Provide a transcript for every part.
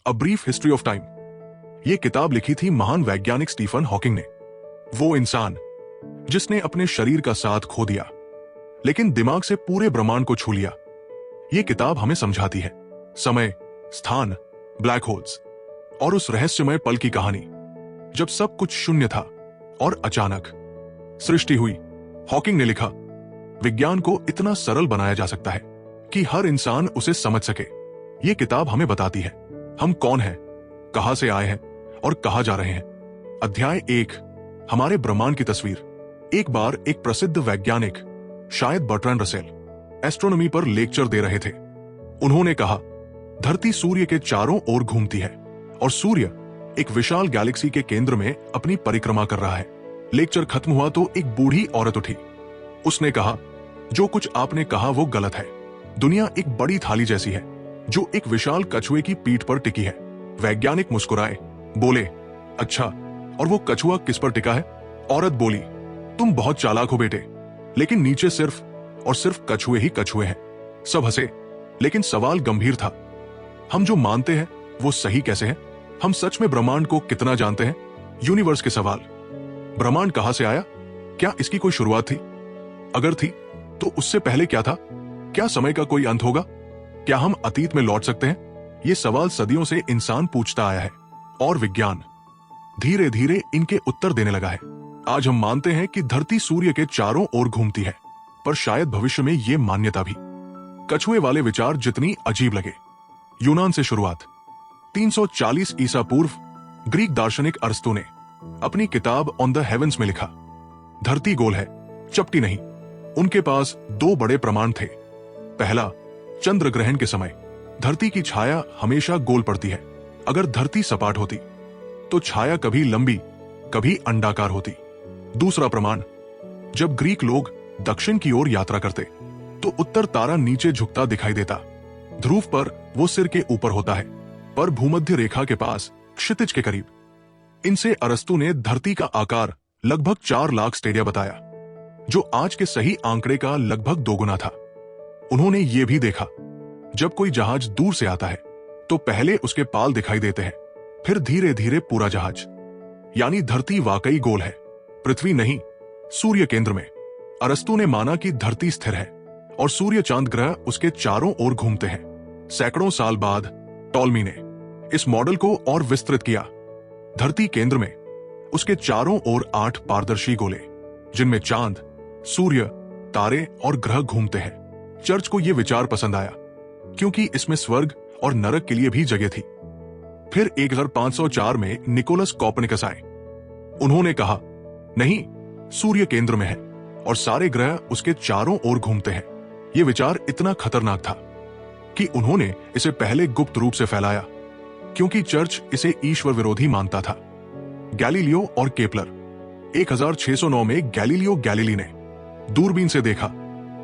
A brief history of time. ये किताब लिखी थी महान वैज्ञानिक स्टीफन हॉकिंग ने। वो इंसान जिसने अपने शरीर का साथ खो दिया लेकिन दिमाग से पूरे ब्रह्मांड को छू लिया। ये किताब हमें समझाती है समय, स्थान, ब्लैक होल्स और उस रहस्यमय पल की कहानी जब सब कुछ शून्य था और अचानक सृष्टि हुई। हॉकिंग ने लिखा, विज्ञान को इतना सरल बनाया जा सकता है कि हर इंसान उसे समझ सके। ये किताब हमें बताती है हम कौन हैं, कहां से आए हैं और कहां जा रहे हैं। अध्याय 1, हमारे ब्रह्मांड की तस्वीर। एक बार एक प्रसिद्ध वैज्ञानिक, शायद बर्ट्रैंड रसेल, एस्ट्रोनॉमी पर लेक्चर दे रहे थे। उन्होंने कहा, धरती सूर्य के चारों ओर घूमती है और सूर्य एक विशाल गैलेक्सी के केंद्र में अपनी परिक्रमा कर रहा है। लेक्चर खत्म हुआ तो एक बूढ़ी औरत उठी। उसने कहा, जो कुछ आपने कहा वो गलत है। दुनिया एक बड़ी थाली जैसी है जो एक विशाल कछुए की पीठ पर टिकी है। वैज्ञानिक मुस्कुराए, बोले, अच्छा, और वो कछुआ किस पर टिका है? औरत बोली, तुम बहुत चालाक हो बेटे, लेकिन नीचे सिर्फ और सिर्फ कछुए ही कछुए हैं। सब हंसे, लेकिन सवाल गंभीर था। हम जो मानते हैं वो सही कैसे है? हम सच में ब्रह्मांड को कितना जानते हैं? यूनिवर्स के सवाल। ब्रह्मांड कहां से आया? क्या इसकी कोई शुरुआत थी? अगर थी तो उससे पहले क्या था? क्या समय का कोई अंत होगा? क्या हम अतीत में लौट सकते हैं? ये सवाल सदियों से इंसान पूछता आया है और विज्ञान धीरे धीरे इनके उत्तर देने लगा है। आज हम मानते हैं कि धरती सूर्य के चारों ओर घूमती है, पर शायद भविष्य में ये मान्यता भी कछुए वाले विचार जितनी अजीब लगे। यूनान से शुरुआत। 340 ईसा पूर्व ग्रीक दार्शनिक अरस्तु ने अपनी किताब ऑन द हेवेंस में लिखा, धरती गोल है, चपटी नहीं। उनके पास दो बड़े प्रमाण थे। पहला, चंद्र ग्रहण के समय धरती की छाया हमेशा गोल पड़ती है। अगर धरती सपाट होती तो छाया कभी लंबी कभी अंडाकार होती। दूसरा प्रमाण, जब ग्रीक लोग दक्षिण की ओर यात्रा करते तो उत्तर तारा नीचे झुकता दिखाई देता। ध्रुव पर वो सिर के ऊपर होता है, पर भूमध्य रेखा के पास क्षितिज के करीब। इनसे अरस्तु ने धरती का आकार लगभग 4 लाख स्टेडिया बताया, जो आज के सही आंकड़े का लगभग 2 गुना था। उन्होंने ये भी देखा, जब कोई जहाज दूर से आता है तो पहले उसके पाल दिखाई देते हैं, फिर धीरे धीरे पूरा जहाज। यानी धरती वाकई गोल है, पृथ्वी नहीं, सूर्य केंद्र में। अरस्तु ने माना कि धरती स्थिर है और सूर्य चांद ग्रह उसके चारों ओर घूमते हैं। सैकड़ों साल बाद टॉलमी ने इस मॉडल को और विस्तृत किया। धरती केंद्र में, उसके चारों ओर 8 पारदर्शी गोले, जिनमें चांद, सूर्य, तारे और ग्रह घूमते हैं। चर्च को यह विचार पसंद आया क्योंकि इसमें स्वर्ग और नरक के लिए भी जगह थी। फिर 1504 में निकोलस कॉपरनिकस आए। उन्होंने कहा, नहीं, सूर्य केंद्र में है और सारे ग्रह उसके चारों ओर घूमते हैं। यह विचार इतना खतरनाक था कि उन्होंने इसे पहले गुप्त रूप से फैलाया, क्योंकि चर्च इसे ईश्वर विरोधी मानता था। गैलीलियो और केपलर। 1609 में गैलीलियो गैलीली ने दूरबीन से देखा,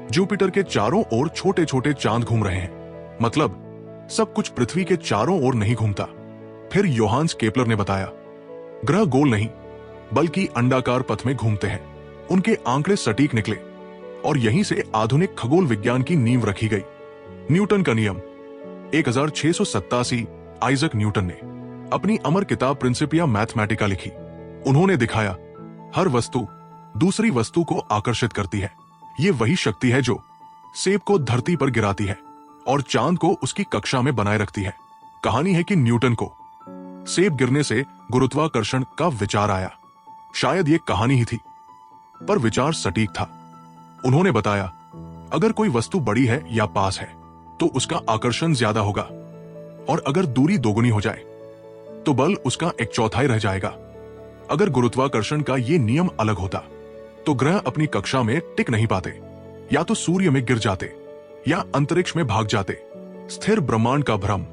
जुपिटर के चारों ओर छोटे छोटे चांद घूम रहे हैं, मतलब सब कुछ पृथ्वी के चारों ओर नहीं घूमता। फिर योहान्स केपलर ने बताया, ग्रह गोल नहीं बल्कि अंडाकार पथ में घूमते हैं। उनके आंकड़े सटीक निकले और यहीं से आधुनिक खगोल विज्ञान की नींव रखी गई। न्यूटन का नियम। 1687 आइजक न्यूटन ने अपनी अमर किताब प्रिंसिपिया मैथमेटिका लिखी। उन्होंने दिखाया, हर वस्तु दूसरी वस्तु को आकर्षित करती है। ये वही शक्ति है जो सेब को धरती पर गिराती है और चांद को उसकी कक्षा में बनाए रखती है। कहानी है कि न्यूटन को सेब गिरने से गुरुत्वाकर्षण का विचार आया। शायद ये कहानी ही थी, पर विचार सटीक था। उन्होंने बताया, अगर कोई वस्तु बड़ी है या पास है तो उसका आकर्षण ज्यादा होगा, और अगर दूरी दोगुनी हो जाए तो बल उसका 1/4 रह जाएगा। अगर गुरुत्वाकर्षण का ये नियम अलग होता तो ग्रह अपनी कक्षा में टिक नहीं पाते, या तो सूर्य में गिर जाते या अंतरिक्ष में भाग जाते। स्थिर ब्रह्मांड का भ्रम।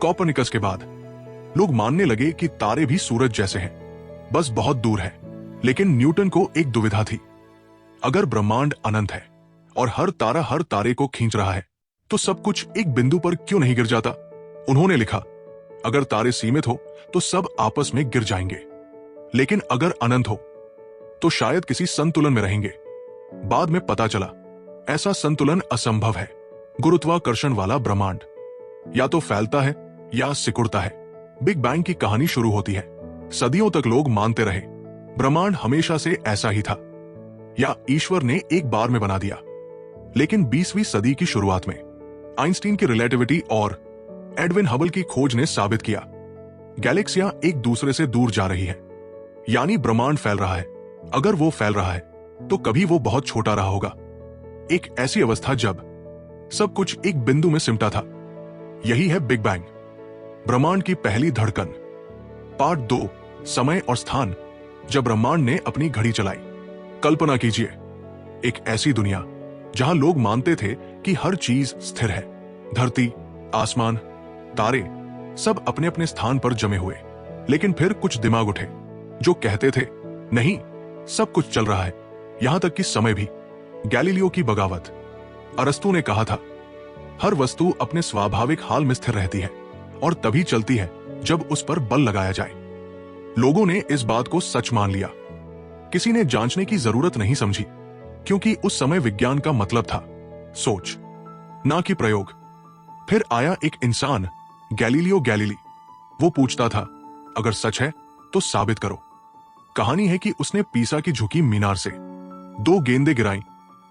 कॉपरनिकस के बाद लोग मानने लगे कि तारे भी सूरज जैसे हैं, बस बहुत दूर है। लेकिन न्यूटन को एक दुविधा थी, अगर ब्रह्मांड अनंत है और हर तारा हर तारे को खींच रहा है तो सब कुछ एक बिंदु पर क्यों नहीं गिर जाता? उन्होंने लिखा, अगर तारे सीमित हो तो सब आपस में गिर जाएंगे, लेकिन अगर अनंत हो तो शायद किसी संतुलन में रहेंगे। बाद में पता चला ऐसा संतुलन असंभव है। गुरुत्वाकर्षण वाला ब्रह्मांड या तो फैलता है या सिकुड़ता है। बिग बैंग की कहानी शुरू होती है। सदियों तक लोग मानते रहे ब्रह्मांड हमेशा से ऐसा ही था या ईश्वर ने एक बार में बना दिया। लेकिन 20वीं सदी की शुरुआत में आइंस्टीन की रिलेटिविटी और एडविन हबल की खोज ने साबित किया गैलेक्सियां एक दूसरे से दूर जा रही है, यानी ब्रह्मांड फैल रहा है। अगर वो फैल रहा है तो कभी वो बहुत छोटा रहा होगा, एक ऐसी अवस्था जब सब कुछ एक बिंदु में सिमटा था। यही है बिग बैंग, ब्रह्मांड की पहली धड़कन। पार्ट 2, समय और स्थान। जब ब्रह्मांड ने अपनी घड़ी चलाई। कल्पना कीजिए, एक ऐसी दुनिया जहां लोग मानते थे कि हर चीज स्थिर है। धरती, आसमान, तारे सब अपने अपने स्थान पर जमे हुए। लेकिन फिर कुछ दिमाग उठे जो कहते थे नहीं, सब कुछ चल रहा है, यहां तक कि समय भी। गैलीलियो की बगावत। अरस्तु ने कहा था हर वस्तु अपने स्वाभाविक हाल में स्थिर रहती है और तभी चलती है जब उस पर बल लगाया जाए। लोगों ने इस बात को सच मान लिया। किसी ने जांचने की जरूरत नहीं समझी, क्योंकि उस समय विज्ञान का मतलब था सोच, ना कि प्रयोग। फिर आया एक इंसान, गैलीलियो गैलीली। वो पूछता था अगर सच है तो साबित करो। कहानी है कि उसने पीसा की झुकी मीनार से 2 गेंदें गिराई,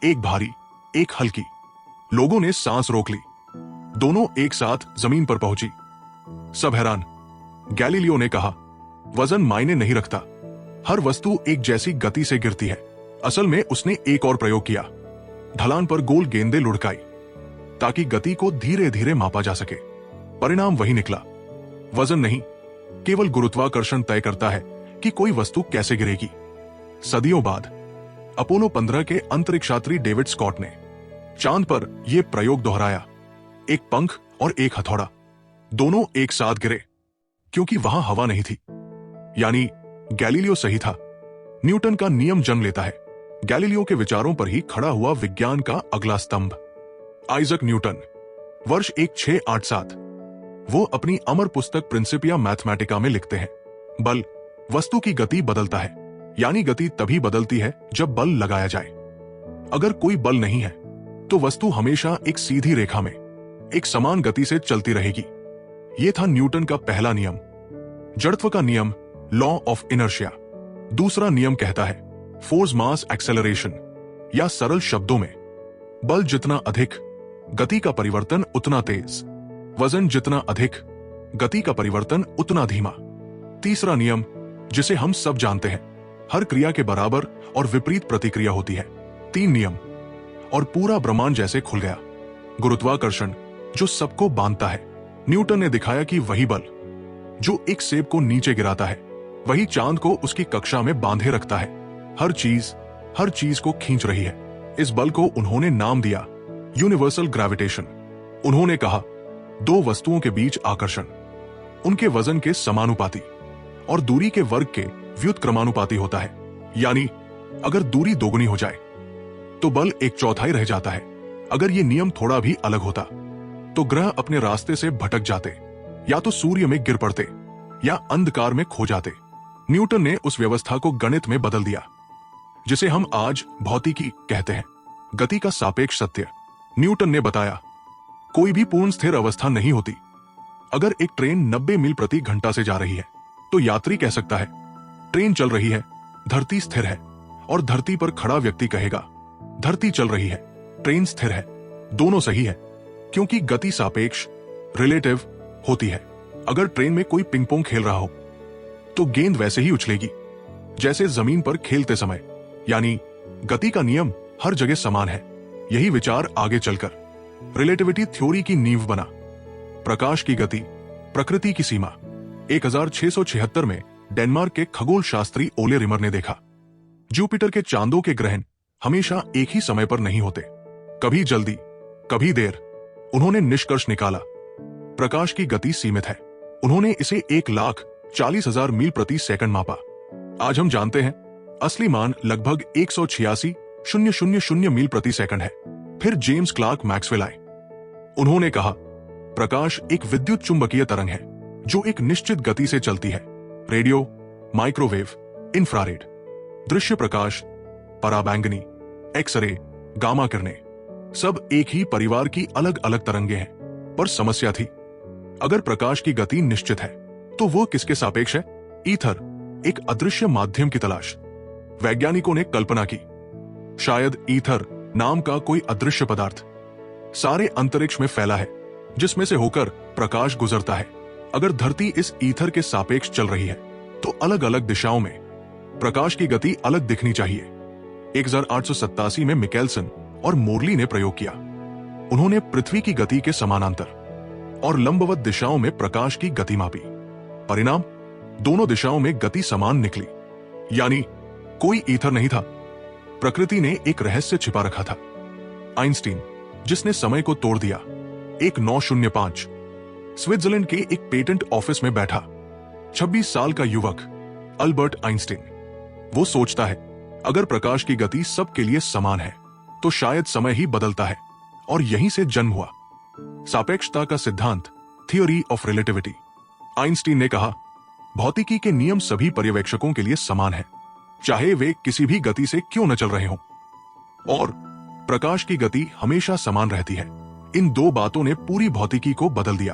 एक भारी एक हल्की। लोगों ने सांस रोक ली, दोनों एक साथ जमीन पर पहुंची। सब हैरान। गैलीलियो ने कहा वजन मायने नहीं रखता, हर वस्तु एक जैसी गति से गिरती है। असल में उसने एक और प्रयोग किया, ढलान पर गोल गेंदें लुढ़काई ताकि गति को धीरे धीरे मापा जा सके। परिणाम वही निकला, वजन नहीं, केवल गुरुत्वाकर्षण तय करता है कि कोई वस्तु कैसे गिरेगी। सदियों बाद अपोलो 15 के अंतरिक्ष यात्री डेविड स्कॉट ने चांद पर यह प्रयोग दोहराया। एक पंख और एक हथौड़ा, दोनों एक साथ गिरे क्योंकि वहां हवा नहीं थी। यानी गैलीलियो सही था। न्यूटन का नियम जन्म लेता है गैलीलियो के विचारों पर ही खड़ा हुआ विज्ञान का अगला स्तंभ। आइजक न्यूटन, वर्ष 1687। वो अपनी अमर पुस्तक प्रिंसिपिया मैथमेटिका में लिखते हैं बल वस्तु की गति बदलता है, यानी गति तभी बदलती है जब बल लगाया जाए। अगर कोई बल नहीं है तो वस्तु हमेशा एक सीधी रेखा में एक समान गति से चलती रहेगी। यह था न्यूटन का पहला नियम, जड़त्व का नियम, लॉ ऑफ इनर्शिया। दूसरा नियम कहता है फोर्स मास एक्सेलरेशन, या सरल शब्दों में बल जितना अधिक गति का परिवर्तन उतना तेज, वजन जितना अधिक गति का परिवर्तन उतना धीमा। तीसरा नियम जिसे हम सब जानते हैं, हर क्रिया के बराबर और विपरीत प्रतिक्रिया होती है। 3 नियम और पूरा ब्रह्मांड जैसे खुल गया। गुरुत्वाकर्षण जो सबको बांधता है। न्यूटन ने दिखाया कि वही बल जो एक सेब को नीचे गिराता है वही चांद को उसकी कक्षा में बांधे रखता है। हर चीज को खींच रही है। इस बल को उन्होंने नाम दिया यूनिवर्सल ग्रेविटेशन। उन्होंने कहा 2 वस्तुओं के बीच आकर्षण उनके वजन के समानुपाती और दूरी के वर्ग के व्युत्क्रमानुपाती होता है। यानी अगर दूरी दोगुनी हो जाए तो बल 1/4 रह जाता है। अगर ये नियम थोड़ा भी अलग होता तो ग्रह अपने रास्ते से भटक जाते, या तो सूर्य में गिर पड़ते या अंधकार में खो जाते। न्यूटन ने उस व्यवस्था को गणित में बदल दिया जिसे हम आज भौतिकी कहते हैं, गति का सापेक्ष सत्य। न्यूटन ने बताया कोई भी पूर्ण स्थिर अवस्था नहीं होती। अगर एक ट्रेन 90 मील प्रति घंटा से जा रही है तो यात्री कह सकता है ट्रेन चल रही है, धरती स्थिर है, और धरती पर खड़ा व्यक्ति कहेगा धरती चल रही है, ट्रेन स्थिर है। दोनों सही है क्योंकि गति सापेक्ष रिलेटिव होती है। अगर ट्रेन में कोई पिंग पोंग खेल रहा हो तो गेंद वैसे ही उछलेगी जैसे जमीन पर खेलते समय, यानी गति का नियम हर जगह समान है। यही विचार आगे चलकर रिलेटिविटी थ्योरी की नींव बना। प्रकाश की गति, प्रकृति की सीमा। 1676 में डेनमार्क के खगोल शास्त्री ओले रिमर ने देखा जुपिटर के चांदों के ग्रहण हमेशा एक ही समय पर नहीं होते, कभी जल्दी कभी देर। उन्होंने निष्कर्ष निकाला प्रकाश की गति सीमित है। उन्होंने इसे 1,40,000 मील प्रति सेकंड मापा। आज हम जानते हैं असली मान लगभग 186,000 मील प्रति सेकंड है। फिर जेम्स क्लार्क मैक्सवेल आए। उन्होंने कहा प्रकाश एक विद्युत चुंबकीय तरंग है जो एक निश्चित गति से चलती है। रेडियो, माइक्रोवेव, इंफ्रारेड, दृश्य प्रकाश, पराबैंगनी, एक्सरे, गामा किरणें, सब एक ही परिवार की अलग अलग तरंगे हैं। पर समस्या थी, अगर प्रकाश की गति निश्चित है तो वो किसके सापेक्ष है? ईथर, एक अदृश्य माध्यम की तलाश। वैज्ञानिकों ने कल्पना की, शायद ईथर नाम का कोई अदृश्य पदार्थ सारे अंतरिक्ष में फैला है, जिसमें से होकर प्रकाश गुजरता है। अगर धरती इस ईथर के सापेक्ष चल रही है, तो अलग अलग दिशाओं में प्रकाश की गति अलग दिखनी चाहिए। 1887 में मिकेलसन और मोरली ने प्रयोग किया। उन्होंने पृथ्वी की गति के समानांतर और लंबवत दिशाओं में प्रकाश की गति मापी। परिणाम, दोनों दिशाओं में गति समान निकली, यानी कोई ईथर नहीं था। प्रकृति ने एक रहस्य छिपा रखा था। आइंस्टीन, जिसने समय को तोड़ दिया, 1905 स्विट्जरलैंड के एक पेटेंट ऑफिस में बैठा 26 साल का युवक अल्बर्ट आइंस्टीन। वो सोचता है, अगर प्रकाश की गति सबके लिए समान है, तो शायद समय ही बदलता है, और यहीं से जन्म हुआ सापेक्षता का सिद्धांत, थियोरी ऑफ रिलेटिविटी। आइंस्टीन ने कहा, भौतिकी के नियम सभी पर्यवेक्षकों के लिए समान है, चाहे वे किसी भी गति से क्यों न चल रहे हों, और प्रकाश की गति हमेशा समान रहती है। इन दो बातों ने पूरी भौतिकी को बदल दिया।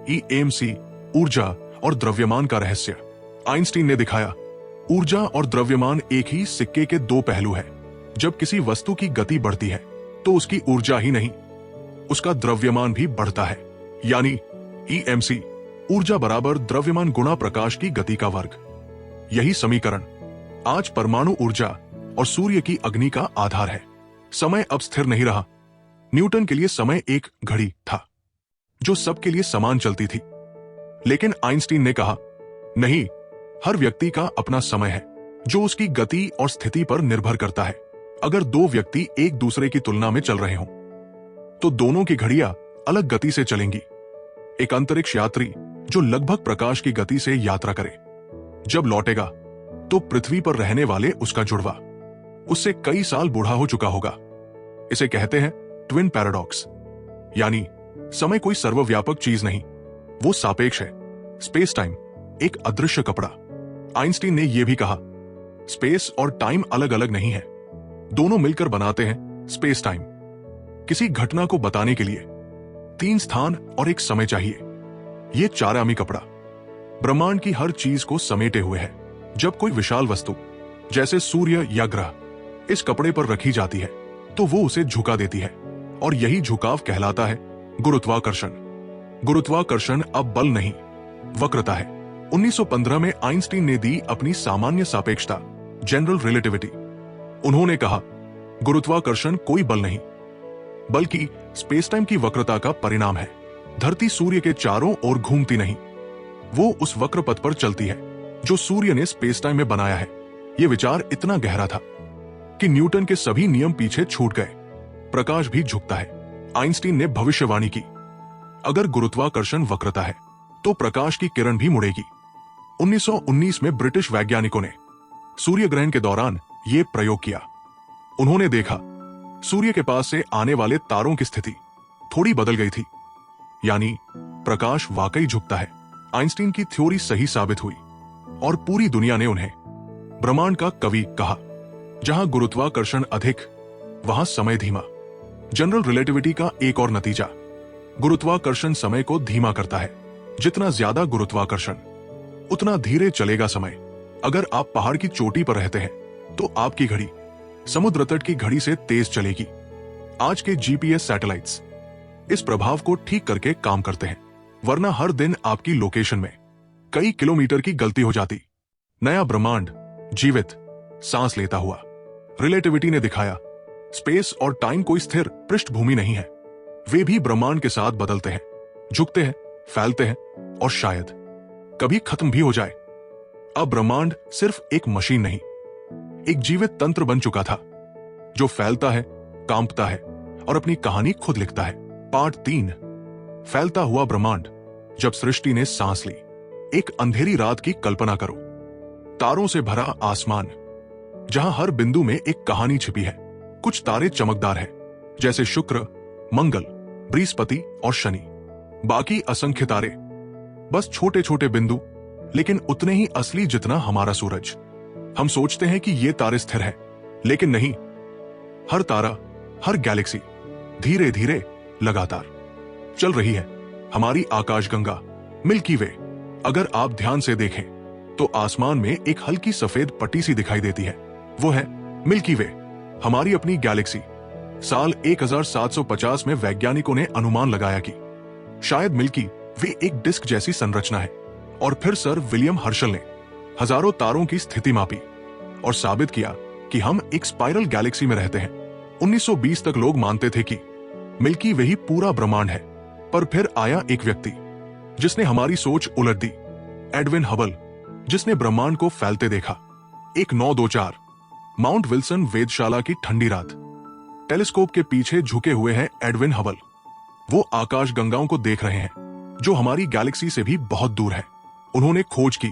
EMC, ऊर्जा और द्रव्यमान का रहस्य। आइंस्टीन ने दिखाया, ऊर्जा और द्रव्यमान एक ही सिक्के के दो पहलू हैं। जब किसी वस्तु की गति बढ़ती है, तो उसकी ऊर्जा ही नहीं, उसका द्रव्यमान भी बढ़ता है। यानी EMC, ऊर्जा बराबर द्रव्यमान गुणा प्रकाश की गति का वर्ग। यही समीकरण आज परमाणु ऊर्जा और सूर्य की अग्नि का आधार है। समय अब स्थिर नहीं रहा। न्यूटन के लिए समय एक घड़ी था, जो सबके लिए समान चलती थी। लेकिन आइंस्टीन ने कहा, नहीं, हर व्यक्ति का अपना समय है, जो उसकी गति और स्थिति पर निर्भर करता है। अगर दो व्यक्ति एक दूसरे की तुलना में चल रहे हों, तो दोनों की घड़ियां अलग गति से चलेंगी। एक अंतरिक्ष यात्री जो लगभग प्रकाश की गति से यात्रा करे, जब लौटेगा, तो पृथ्वी पर रहने वाले उसका जुड़वा उससे कई साल बूढ़ा हो चुका होगा। इसे कहते हैं ट्विन पैराडॉक्स, यानी समय कोई सर्वव्यापक चीज नहीं, वो सापेक्ष है। स्पेस टाइम एक अदृश्य कपड़ा। आइंस्टीन ने यह भी कहा, स्पेस और टाइम अलग अलग नहीं है, दोनों मिलकर बनाते हैं स्पेस टाइम। किसी घटना को बताने के लिए 3 स्थान और एक समय चाहिए। यह चारआयामी कपड़ा ब्रह्मांड की हर चीज को समेटे हुए है। जब कोई विशाल वस्तु, जैसे सूर्य या ग्रह, इस कपड़े पर रखी जाती है, तो वो उसे झुका देती है, और यही झुकाव कहलाता है गुरुत्वाकर्षण। गुरुत्वाकर्षण अब बल नहीं, वक्रता है। 1915 में आइंस्टीन ने दी अपनी सामान्य सापेक्षता, जनरल रिलेटिविटी। उन्होंने कहा, गुरुत्वाकर्षण कोई बल नहीं, बल्कि स्पेस टाइम की वक्रता का परिणाम है। धरती सूर्य के चारों ओर घूमती नहीं, वो उस वक्र पथ पर चलती है जो सूर्य ने स्पेस टाइम में बनाया है। यह विचार इतना गहरा था कि न्यूटन के सभी नियम पीछे छूट गए। प्रकाश भी झुकता है। आइंस्टीन ने भविष्यवाणी की, अगर गुरुत्वाकर्षण वक्रता है, तो प्रकाश की किरण भी मुड़ेगी। 1919 में ब्रिटिश वैज्ञानिकों ने सूर्य ग्रहण के दौरान यह प्रयोग किया। उन्होंने देखा, सूर्य के पास से आने वाले तारों की स्थिति थोड़ी बदल गई थी, यानी प्रकाश वाकई झुकता है। आइंस्टीन की थ्योरी सही साबित हुई, और पूरी दुनिया ने उन्हें ब्रह्मांड का कवि कहा। जहां गुरुत्वाकर्षण अधिक, वहां समय धीमा। जनरल रिलेटिविटी का एक और नतीजा, गुरुत्वाकर्षण समय को धीमा करता है। जितना ज्यादा गुरुत्वाकर्षण, उतना धीरे चलेगा समय। अगर आप पहाड़ की चोटी पर रहते हैं, तो आपकी घड़ी समुद्र तट की घड़ी से तेज चलेगी। आज के GPS सैटेलाइट्स इस प्रभाव को ठीक करके काम करते हैं, वरना हर दिन आपकी लोकेशन में कई किलोमीटर की गलती हो जाती। नया ब्रह्मांड जीवित, सांस लेता हुआ। रिलेटिविटी ने दिखाया, स्पेस और टाइम कोई स्थिर पृष्ठभूमि नहीं है, वे भी ब्रह्मांड के साथ बदलते हैं, झुकते हैं, फैलते हैं, और शायद कभी खत्म भी हो जाए। अब ब्रह्मांड सिर्फ एक मशीन नहीं, एक जीवित तंत्र बन चुका था, जो फैलता है, कांपता है, और अपनी कहानी खुद लिखता है। पार्ट 3, फैलता हुआ ब्रह्मांड। जब सृष्टि ने सांस ली। एक अंधेरी रात की कल्पना करो, तारों से भरा आसमान, जहां हर बिंदु में एक कहानी छिपी है। कुछ तारे चमकदार हैं, जैसे शुक्र, मंगल, बृहस्पति और शनि। बाकी असंख्य तारे, बस छोटे छोटे बिंदु, लेकिन उतने ही असली जितना हमारा सूरज। हम सोचते हैं कि ये तारे स्थिर हैं, लेकिन नहीं। हर तारा, हर गैलेक्सी धीरे धीरे, लगातार चल रही है। हमारी आकाशगंगा, मिल्की वे, अगर आप ध्यान से देखें तो आसमान में एक हल्की सफेद पट्टी सी दिखाई देती है। वो है मिल्की वे, हमारी अपनी गैलेक्सी। साल 1750 में वैज्ञानिकों ने अनुमान लगाया कि शायद मिल्की वे एक डिस्क जैसी संरचना है। और फिर सर विलियम हर्शल ने हजारों तारों की स्थिति मापी और साबित किया कि हम एक स्पाइरल गैलेक्सी में रहते हैं। 1920 तक लोग मानते थे कि मिल्की वे ही पूरा ब्रह्मांड है, पर फिर आया एक व्यक्ति जिसने हमारी सोच उलट दी, एडविन हबल, जिसने ब्रह्मांड को फैलते देखा। 1924 माउंट विल्सन वेधशाला की ठंडी रात। टेलीस्कोप के पीछे झुके हुए हैं एडविन हबल। वो आकाश गंगाओं को देख रहे हैं जो हमारी गैलेक्सी से भी बहुत दूर है। उन्होंने खोज की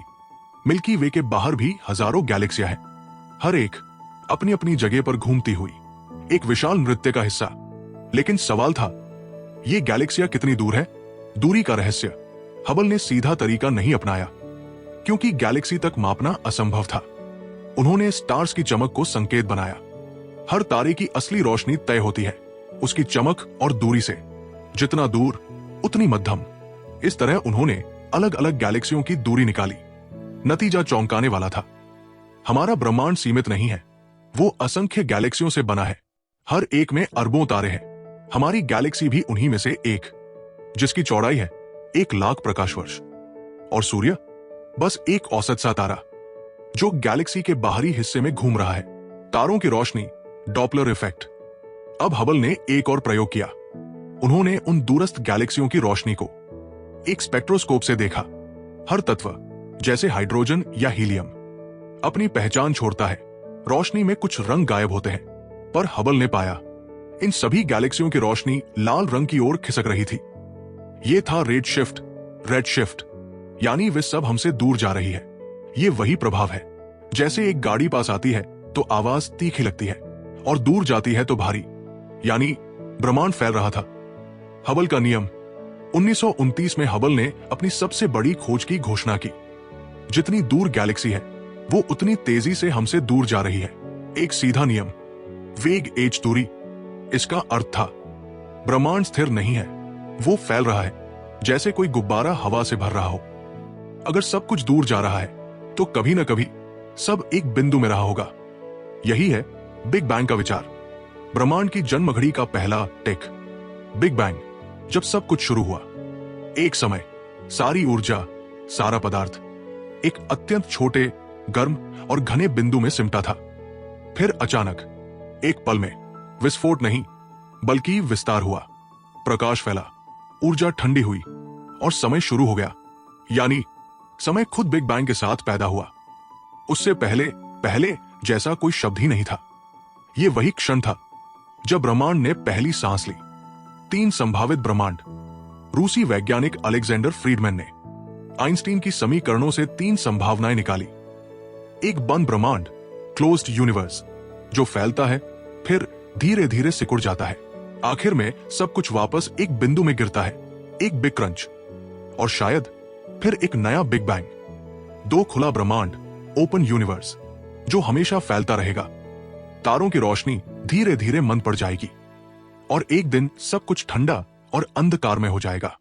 मिल्की वे के बाहर भी हजारों गैलेक्सियां हैं, हर एक अपनी अपनी जगह पर घूमती हुई एक विशाल नृत्य का हिस्सा। लेकिन सवाल था, ये गैलेक्सियां कितनी दूर है? दूरी का रहस्य हबल ने सीधा तरीका नहीं अपनाया, क्योंकि गैलेक्सी तक मापना असंभव था। उन्होंने स्टार्स की चमक को संकेत बनाया। हर तारे की असली रोशनी तय होती है उसकी चमक और दूरी से, जितना दूर उतनी मध्यम। इस तरह उन्होंने अलग अलग गैलेक्सियों की दूरी निकाली। नतीजा चौंकाने वाला था। हमारा ब्रह्मांड सीमित नहीं है, वो असंख्य गैलेक्सियों से बना है। हर एक में अरबों तारे हैं। हमारी गैलेक्सी भी उन्हीं में से एक, जिसकी चौड़ाई है 1,00,000 प्रकाश वर्ष। और सूर्य बस एक औसत सा तारा जो गैलेक्सी के बाहरी हिस्से में घूम रहा है। तारों की रोशनी, डॉपलर इफेक्ट। अब हबल ने एक और प्रयोग किया। उन्होंने उन दूरस्थ गैलेक्सियों की रोशनी को एक स्पेक्ट्रोस्कोप से देखा। हर तत्व, जैसे हाइड्रोजन या हीलियम, अपनी पहचान छोड़ता है। रोशनी में कुछ रंग गायब होते हैं, पर हबल ने पाया इन सभी गैलेक्सियों की रोशनी लाल रंग की ओर खिसक रही थी। यह था रेड शिफ्ट, यानी वे सब हमसे दूर जा रही है। ये वही प्रभाव है, जैसे एक गाड़ी पास आती है तो आवाज तीखी लगती है और दूर जाती है तो भारी, यानी ब्रह्मांड फैल रहा था। हबल का नियम। 1929 में हबल ने अपनी सबसे बड़ी खोज की घोषणा की। जितनी दूर गैलेक्सी है वो उतनी तेजी से हमसे दूर जा रही है। एक सीधा नियम, वेग एच दूरी। इसका अर्थ था ब्रह्मांड स्थिर नहीं है, वो फैल रहा है जैसे कोई गुब्बारा हवा से भर रहा हो। अगर सब कुछ दूर जा रहा है तो कभी ना कभी सब एक बिंदु में रहा होगा। यही है बिग बैंग का विचार। ब्रह्मांड की जन्म घड़ी का पहला टिक, बिग बैंग, जब सब कुछ शुरू हुआ। एक समय सारी ऊर्जा, सारा पदार्थ एक अत्यंत छोटे, गर्म और घने बिंदु में सिमटा था। फिर अचानक एक पल में विस्फोट नहीं बल्कि विस्तार हुआ। प्रकाश फैला, ऊर्जा ठंडी हुई और समय शुरू हो गया। यानी समय खुद बिग बैंग के साथ पैदा हुआ। उससे पहले जैसा कोई शब्द ही नहीं था। यह वही क्षण था जब ब्रह्मांड ने पहली सांस ली। 3 संभावित ब्रह्मांड। रूसी वैज्ञानिक अलेक्जेंडर फ्रीडमैन ने आइंस्टीन की समीकरणों से 3 संभावनाएं निकाली। एक बंद ब्रह्मांड, क्लोज्ड यूनिवर्स, जो फैलता है फिर धीरे धीरे सिकुड़ जाता है। आखिर में सब कुछ वापस एक बिंदु में गिरता है, एक बिग क्रंच, और शायद फिर एक नया बिग बैंग। 2 खुला ब्रह्मांड, ओपन यूनिवर्स, जो हमेशा फैलता रहेगा। तारों की रोशनी धीरे धीरे मंद पड़ जाएगी और एक दिन सब कुछ ठंडा और अंधकार में हो जाएगा।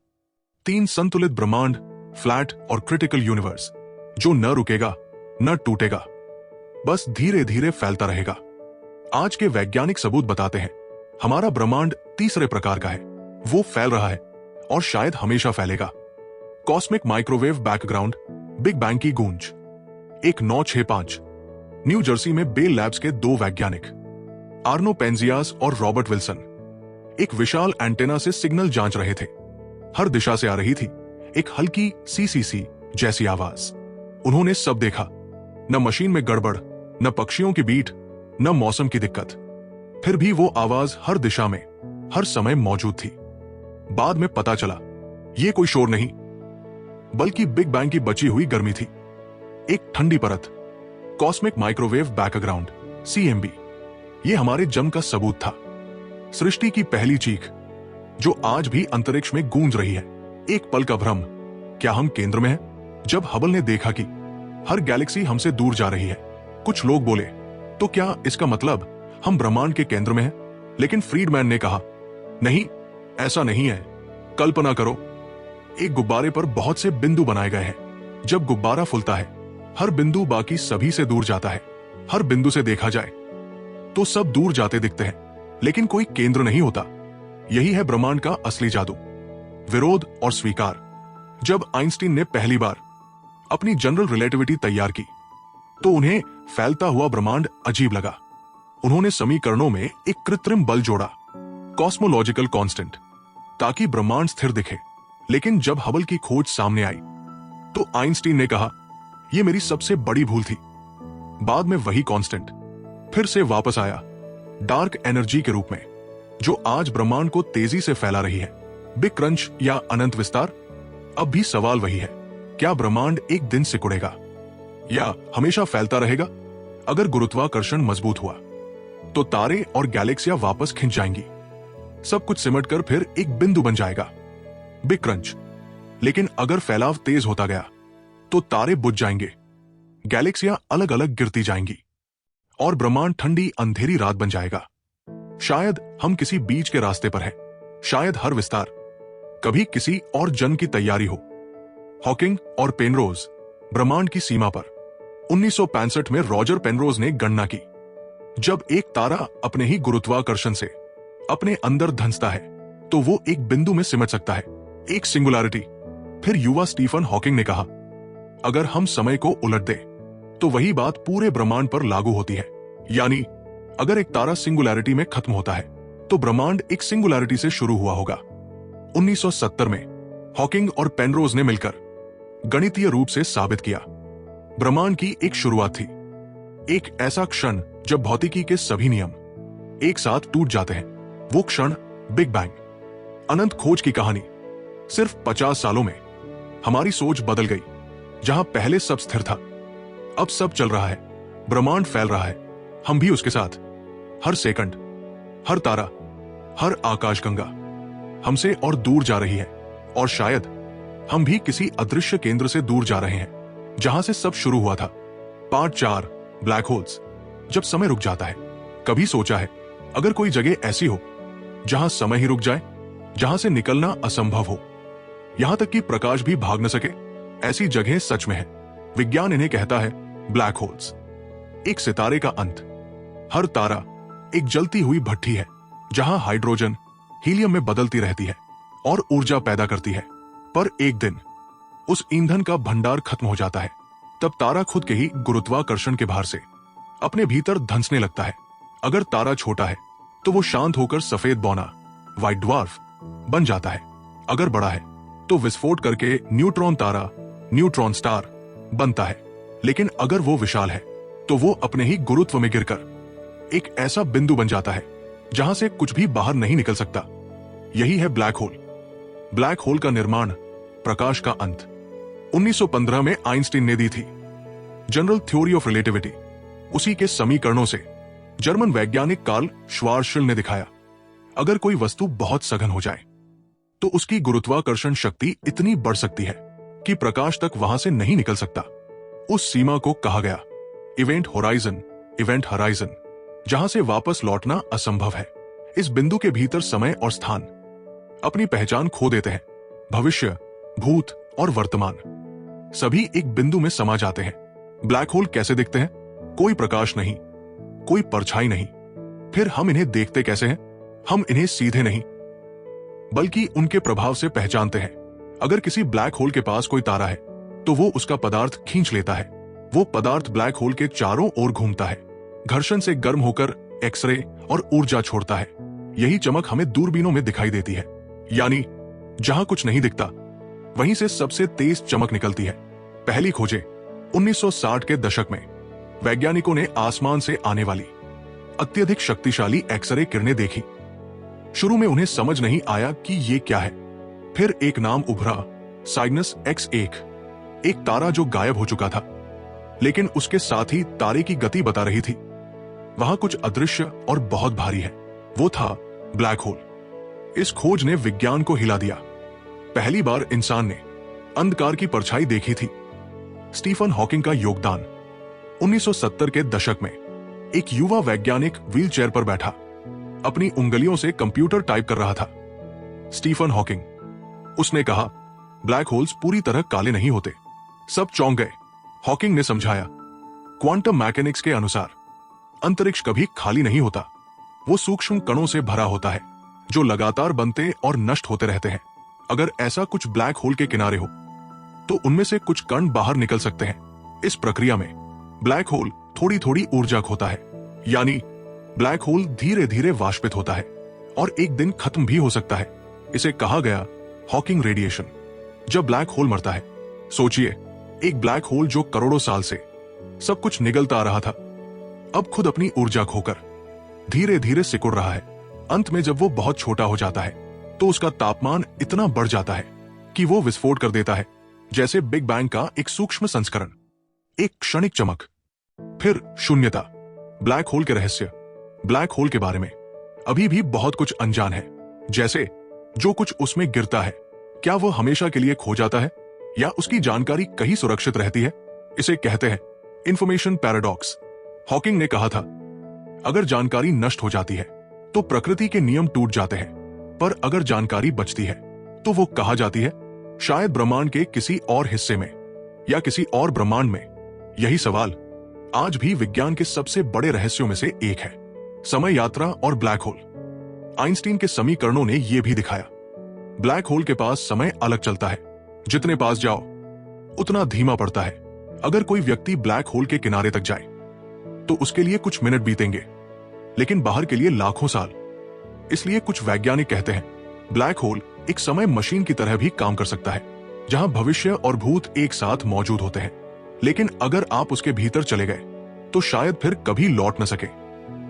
3 संतुलित ब्रह्मांड, फ्लैट और क्रिटिकल यूनिवर्स, जो न रुकेगा न टूटेगा, बस धीरे धीरे फैलता रहेगा। आज के वैज्ञानिक सबूत बताते हैं हमारा ब्रह्मांड तीसरे प्रकार का है। वो फैल रहा है और शायद हमेशा फैलेगा। Cosmic microwave background, big bang की गूंज। 1965 न्यू जर्सी में बेल लैब्स के 2 वैज्ञानिक, आर्नो पेंजियास और रॉबर्ट विल्सन, एक विशाल एंटेना से सिग्नल जांच रहे थे। हर दिशा से आ रही थी एक हल्की सी जैसी आवाज। उन्होंने सब देखा, न मशीन में गड़बड़, न पक्षियों की बीट, न मौसम की दिक्कत। फिर भी वो आवाज हर दिशा में, हर समय मौजूद थी। बाद में पता चला ये कोई शोर नहीं बल्कि बिग बैंग की बची हुई गर्मी थी। एक ठंडी परत, कॉस्मिक माइक्रोवेव बैकग्राउंड, CMB। ये हमारे जन्म का सबूत था। सृष्टि की पहली चीख जो आज भी अंतरिक्ष में गूंज रही है। एक पल का भ्रम, क्या हम केंद्र में हैं? जब हबल ने देखा कि हर गैलेक्सी हमसे दूर जा रही है, कुछ लोग बोले, तो क्या इसका मतलब हम ब्रह्मांड के केंद्र में हैं? लेकिन फ्रीडमैन ने कहा, नहीं, ऐसा नहीं है। कल्पना करो, एक गुब्बारे पर बहुत से बिंदु बनाए गए हैं। जब गुब्बारा फूलता है, हर बिंदु बाकी सभी से दूर जाता है। हर बिंदु से देखा जाए तो सब दूर जाते दिखते हैं, लेकिन कोई केंद्र नहीं होता। यही है ब्रह्मांड का असली जादू, विरोध और स्वीकार। जब आइंस्टीन ने पहली बार अपनी जनरल रिलेटिविटी तैयार की तो उन्हें फैलता हुआ ब्रह्मांड अजीब लगा। उन्होंने समीकरणों में एक कृत्रिम बल जोड़ा, कॉस्मोलॉजिकल कांस्टेंट, ताकि ब्रह्मांड स्थिर दिखे। लेकिन जब हबल की खोज सामने आई तो आइंस्टीन ने कहा, यह मेरी सबसे बड़ी भूल थी। बाद में वही कांस्टेंट फिर से वापस आया, डार्क एनर्जी के रूप में, जो आज ब्रह्मांड को तेजी से फैला रही है। बिग क्रंच या अनंत विस्तार। अब भी सवाल वही है, क्या ब्रह्मांड एक दिन सिकुड़ेगा या हमेशा फैलता रहेगा? अगर गुरुत्वाकर्षण मजबूत हुआ तो तारे और गैलेक्सियां वापस खिंच जाएंगी, सब कुछ सिमटकर फिर एक बिंदु बन जाएगा, बिग क्रंच। लेकिन अगर फैलाव तेज होता गया तो तारे बुझ जाएंगे, गैलेक्सियां अलग अलग गिरती जाएंगी और ब्रह्मांड ठंडी अंधेरी रात बन जाएगा। शायद हम किसी बीच के रास्ते पर हैं, शायद हर विस्तार कभी किसी और जन्म की तैयारी हो। हॉकिंग और पेनरोज, ब्रह्मांड की सीमा पर। 1965 में रॉजर पेनरोज ने गणना की, जब एक तारा अपने ही गुरुत्वाकर्षण से अपने अंदर धंसता है तो वो एक बिंदु में सिमट सकता है, एक सिंगुलैरिटी। फिर युवा स्टीफन हॉकिंग ने कहा, अगर हम समय को उलट दें तो वही बात पूरे ब्रह्मांड पर लागू होती है। यानी अगर एक तारा सिंगुलैरिटी में खत्म होता है तो ब्रह्मांड एक सिंगुलैरिटी से शुरू हुआ होगा। 1970 में हॉकिंग और पेनरोज ने मिलकर गणितीय रूप से साबित किया, ब्रह्मांड की एक शुरुआत थी, एक ऐसा क्षण जब भौतिकी के सभी नियम एक साथ टूट जाते हैं। वो क्षण बिग बैंग। अनंत खोज की कहानी। सिर्फ 50 सालों में हमारी सोच बदल गई। जहां पहले सब स्थिर था, अब सब चल रहा है, ब्रह्मांड फैल रहा है, हम भी उसके साथ। हर सेकंड, हर तारा, हर आकाशगंगा हमसे और दूर जा रही है, और शायद हम भी किसी अदृश्य केंद्र से दूर जा रहे हैं, जहां से सब शुरू हुआ था। पार्ट 4, ब्लैक होल्स, जब समय रुक जाता है। कभी सोचा है, अगर कोई जगह ऐसी हो जहां समय ही रुक जाए, जहां से निकलना असंभव हो, यहां तक कि प्रकाश भी भाग न सके? ऐसी जगह सच में है। विज्ञान इन्हें कहता है ब्लैक होल्स। एक सितारे का अंत। हर तारा एक जलती हुई भट्ठी है, जहां हाइड्रोजन हीलियम में बदलती रहती है और ऊर्जा पैदा करती है। पर एक दिन उस ईंधन का भंडार खत्म हो जाता है। तब तारा खुद के ही गुरुत्वाकर्षण के भार से अपने भीतर धंसने लगता है। अगर तारा छोटा है तो वो शांत होकर सफेद बौना, व्हाइट ड्वार्फ बन जाता है। अगर बड़ा है तो विस्फोट करके न्यूट्रॉन तारा, न्यूट्रॉन स्टार बनता है। लेकिन अगर वो विशाल है तो वो अपने ही गुरुत्व में गिरकर एक ऐसा बिंदु बन जाता है जहां से कुछ भी बाहर नहीं निकल सकता। यही है ब्लैक होल। ब्लैक होल का निर्माण, प्रकाश का अंत, 1915 में आइंस्टीन ने दी थी। जनरल थ्योरी ऑफ रिलेटिविटी, उसी के समीकरणों से जर्मन वैज्ञानिक कार्ल श्वार्ज़शील्ड ने दिखाया, अगर कोई वस्तु बहुत सघन हो जाए तो उसकी गुरुत्वाकर्षण शक्ति इतनी बढ़ सकती है कि प्रकाश तक वहां से नहीं निकल सकता। उस सीमा को कहा गया इवेंट होराइजन, इवेंट हराइजन, जहां से वापस लौटना असंभव है। इस बिंदु के भीतर समय और स्थान अपनी पहचान खो देते हैं। भविष्य, भूत और वर्तमान सभी एक बिंदु में समा जाते हैं। ब्लैक होल कैसे दिखते हैं? कोई प्रकाश नहीं, कोई परछाई नहीं। फिर हम इन्हें देखते कैसे हैं? हम इन्हें सीधे नहीं बल्कि उनके प्रभाव से पहचानते हैं। अगर किसी ब्लैक होल के पास कोई तारा है तो वो उसका पदार्थ खींच लेता है। वो पदार्थ ब्लैक होल के चारों ओर घूमता है, घर्षण से गर्म होकर एक्सरे और ऊर्जा छोड़ता है। यही चमक हमें दूरबीनों में दिखाई देती है। यानी जहां कुछ नहीं दिखता वहीं से सबसे तेज चमक निकलती है। पहली खोजें 1960 के दशक में वैज्ञानिकों ने आसमान से आने वाली अत्यधिक शक्तिशाली एक्सरे किरणें देखी। शुरू में उन्हें समझ नहीं आया कि ये क्या है। फिर एक नाम उभरा, साइग्नस X1, एक तारा जो गायब हो चुका था, लेकिन उसके साथ ही तारे की गति बता रही थी। वहां कुछ अदृश्य और बहुत भारी है। वो था ब्लैक होल। इस खोज ने विज्ञान को हिला दिया। पहली बार इंसान ने अंधकार की परछाई देखी थी। स्टीफन हॉकिंग का योगदान। 1970 के दशक में एक युवा वैज्ञानिक व्हीलचेयर पर बैठा अपनी उंगलियों से कंप्यूटर टाइप कर रहा था। स्टीफन हॉकिंग, उसने कहा, ब्लैक होल्स पूरी तरह काले नहीं होते, सब चौंक गए। हॉकिंग ने समझाया, क्वांटम मैकेनिक्स के अनुसार अंतरिक्ष कभी खाली नहीं होता, वो सूक्ष्म कणों से भरा होता है जो लगातार बनते और नष्ट होते रहते हैं। अगर ऐसा कुछ ब्लैक होल के किनारे हो तो उनमें से कुछ कण बाहर निकल सकते हैं। इस प्रक्रिया में ब्लैक होल थोड़ी थोड़ी ऊर्जा खोता है, यानी ब्लैक होल धीरे धीरे वाष्पित होता है और एक दिन खत्म भी हो सकता है। इसे कहा गया हॉकिंग रेडिएशन। जब ब्लैक होल मरता है, सोचिए, एक ब्लैक होल जो करोड़ों साल से सब कुछ निगलता आ रहा था, अब खुद अपनी ऊर्जा खोकर धीरे धीरे सिकुड़ रहा है। अंत में जब वो बहुत छोटा हो जाता है तो उसका तापमान इतना बढ़ जाता है कि वो विस्फोट कर देता है, जैसे बिग बैंग का एक सूक्ष्म संस्करण। एक क्षणिक चमक, फिर शून्यता। ब्लैक होल के रहस्य। ब्लैक होल के बारे में अभी भी बहुत कुछ अनजान है, जैसे जो कुछ उसमें गिरता है, क्या वो हमेशा के लिए खो जाता है या उसकी जानकारी कहीं सुरक्षित रहती है? इसे कहते हैं इंफॉर्मेशन पैराडॉक्स। हॉकिंग ने कहा था, अगर जानकारी नष्ट हो जाती है तो प्रकृति के नियम टूट जाते हैं, पर अगर जानकारी बचती है तो वो कहा जाती है शायद ब्रह्मांड के किसी और हिस्से में या किसी और ब्रह्मांड में। यही सवाल आज भी विज्ञान के सबसे बड़े रहस्यों में से एक है, समय यात्रा और ब्लैक होल। आइंस्टीन के समीकरणों ने यह भी दिखाया, ब्लैक होल के पास समय अलग चलता है, जितने पास जाओ उतना धीमा पड़ता है। अगर कोई व्यक्ति ब्लैक होल के किनारे तक जाए तो उसके लिए कुछ मिनट बीतेंगे, लेकिन बाहर के लिए लाखों साल। इसलिए कुछ वैज्ञानिक कहते हैं ब्लैक होल एक समय मशीन की तरह भी काम कर सकता है, जहां भविष्य और भूत एक साथ मौजूद होते हैं। लेकिन अगर आप उसके भीतर चले गए तो शायद फिर कभी लौट न सके।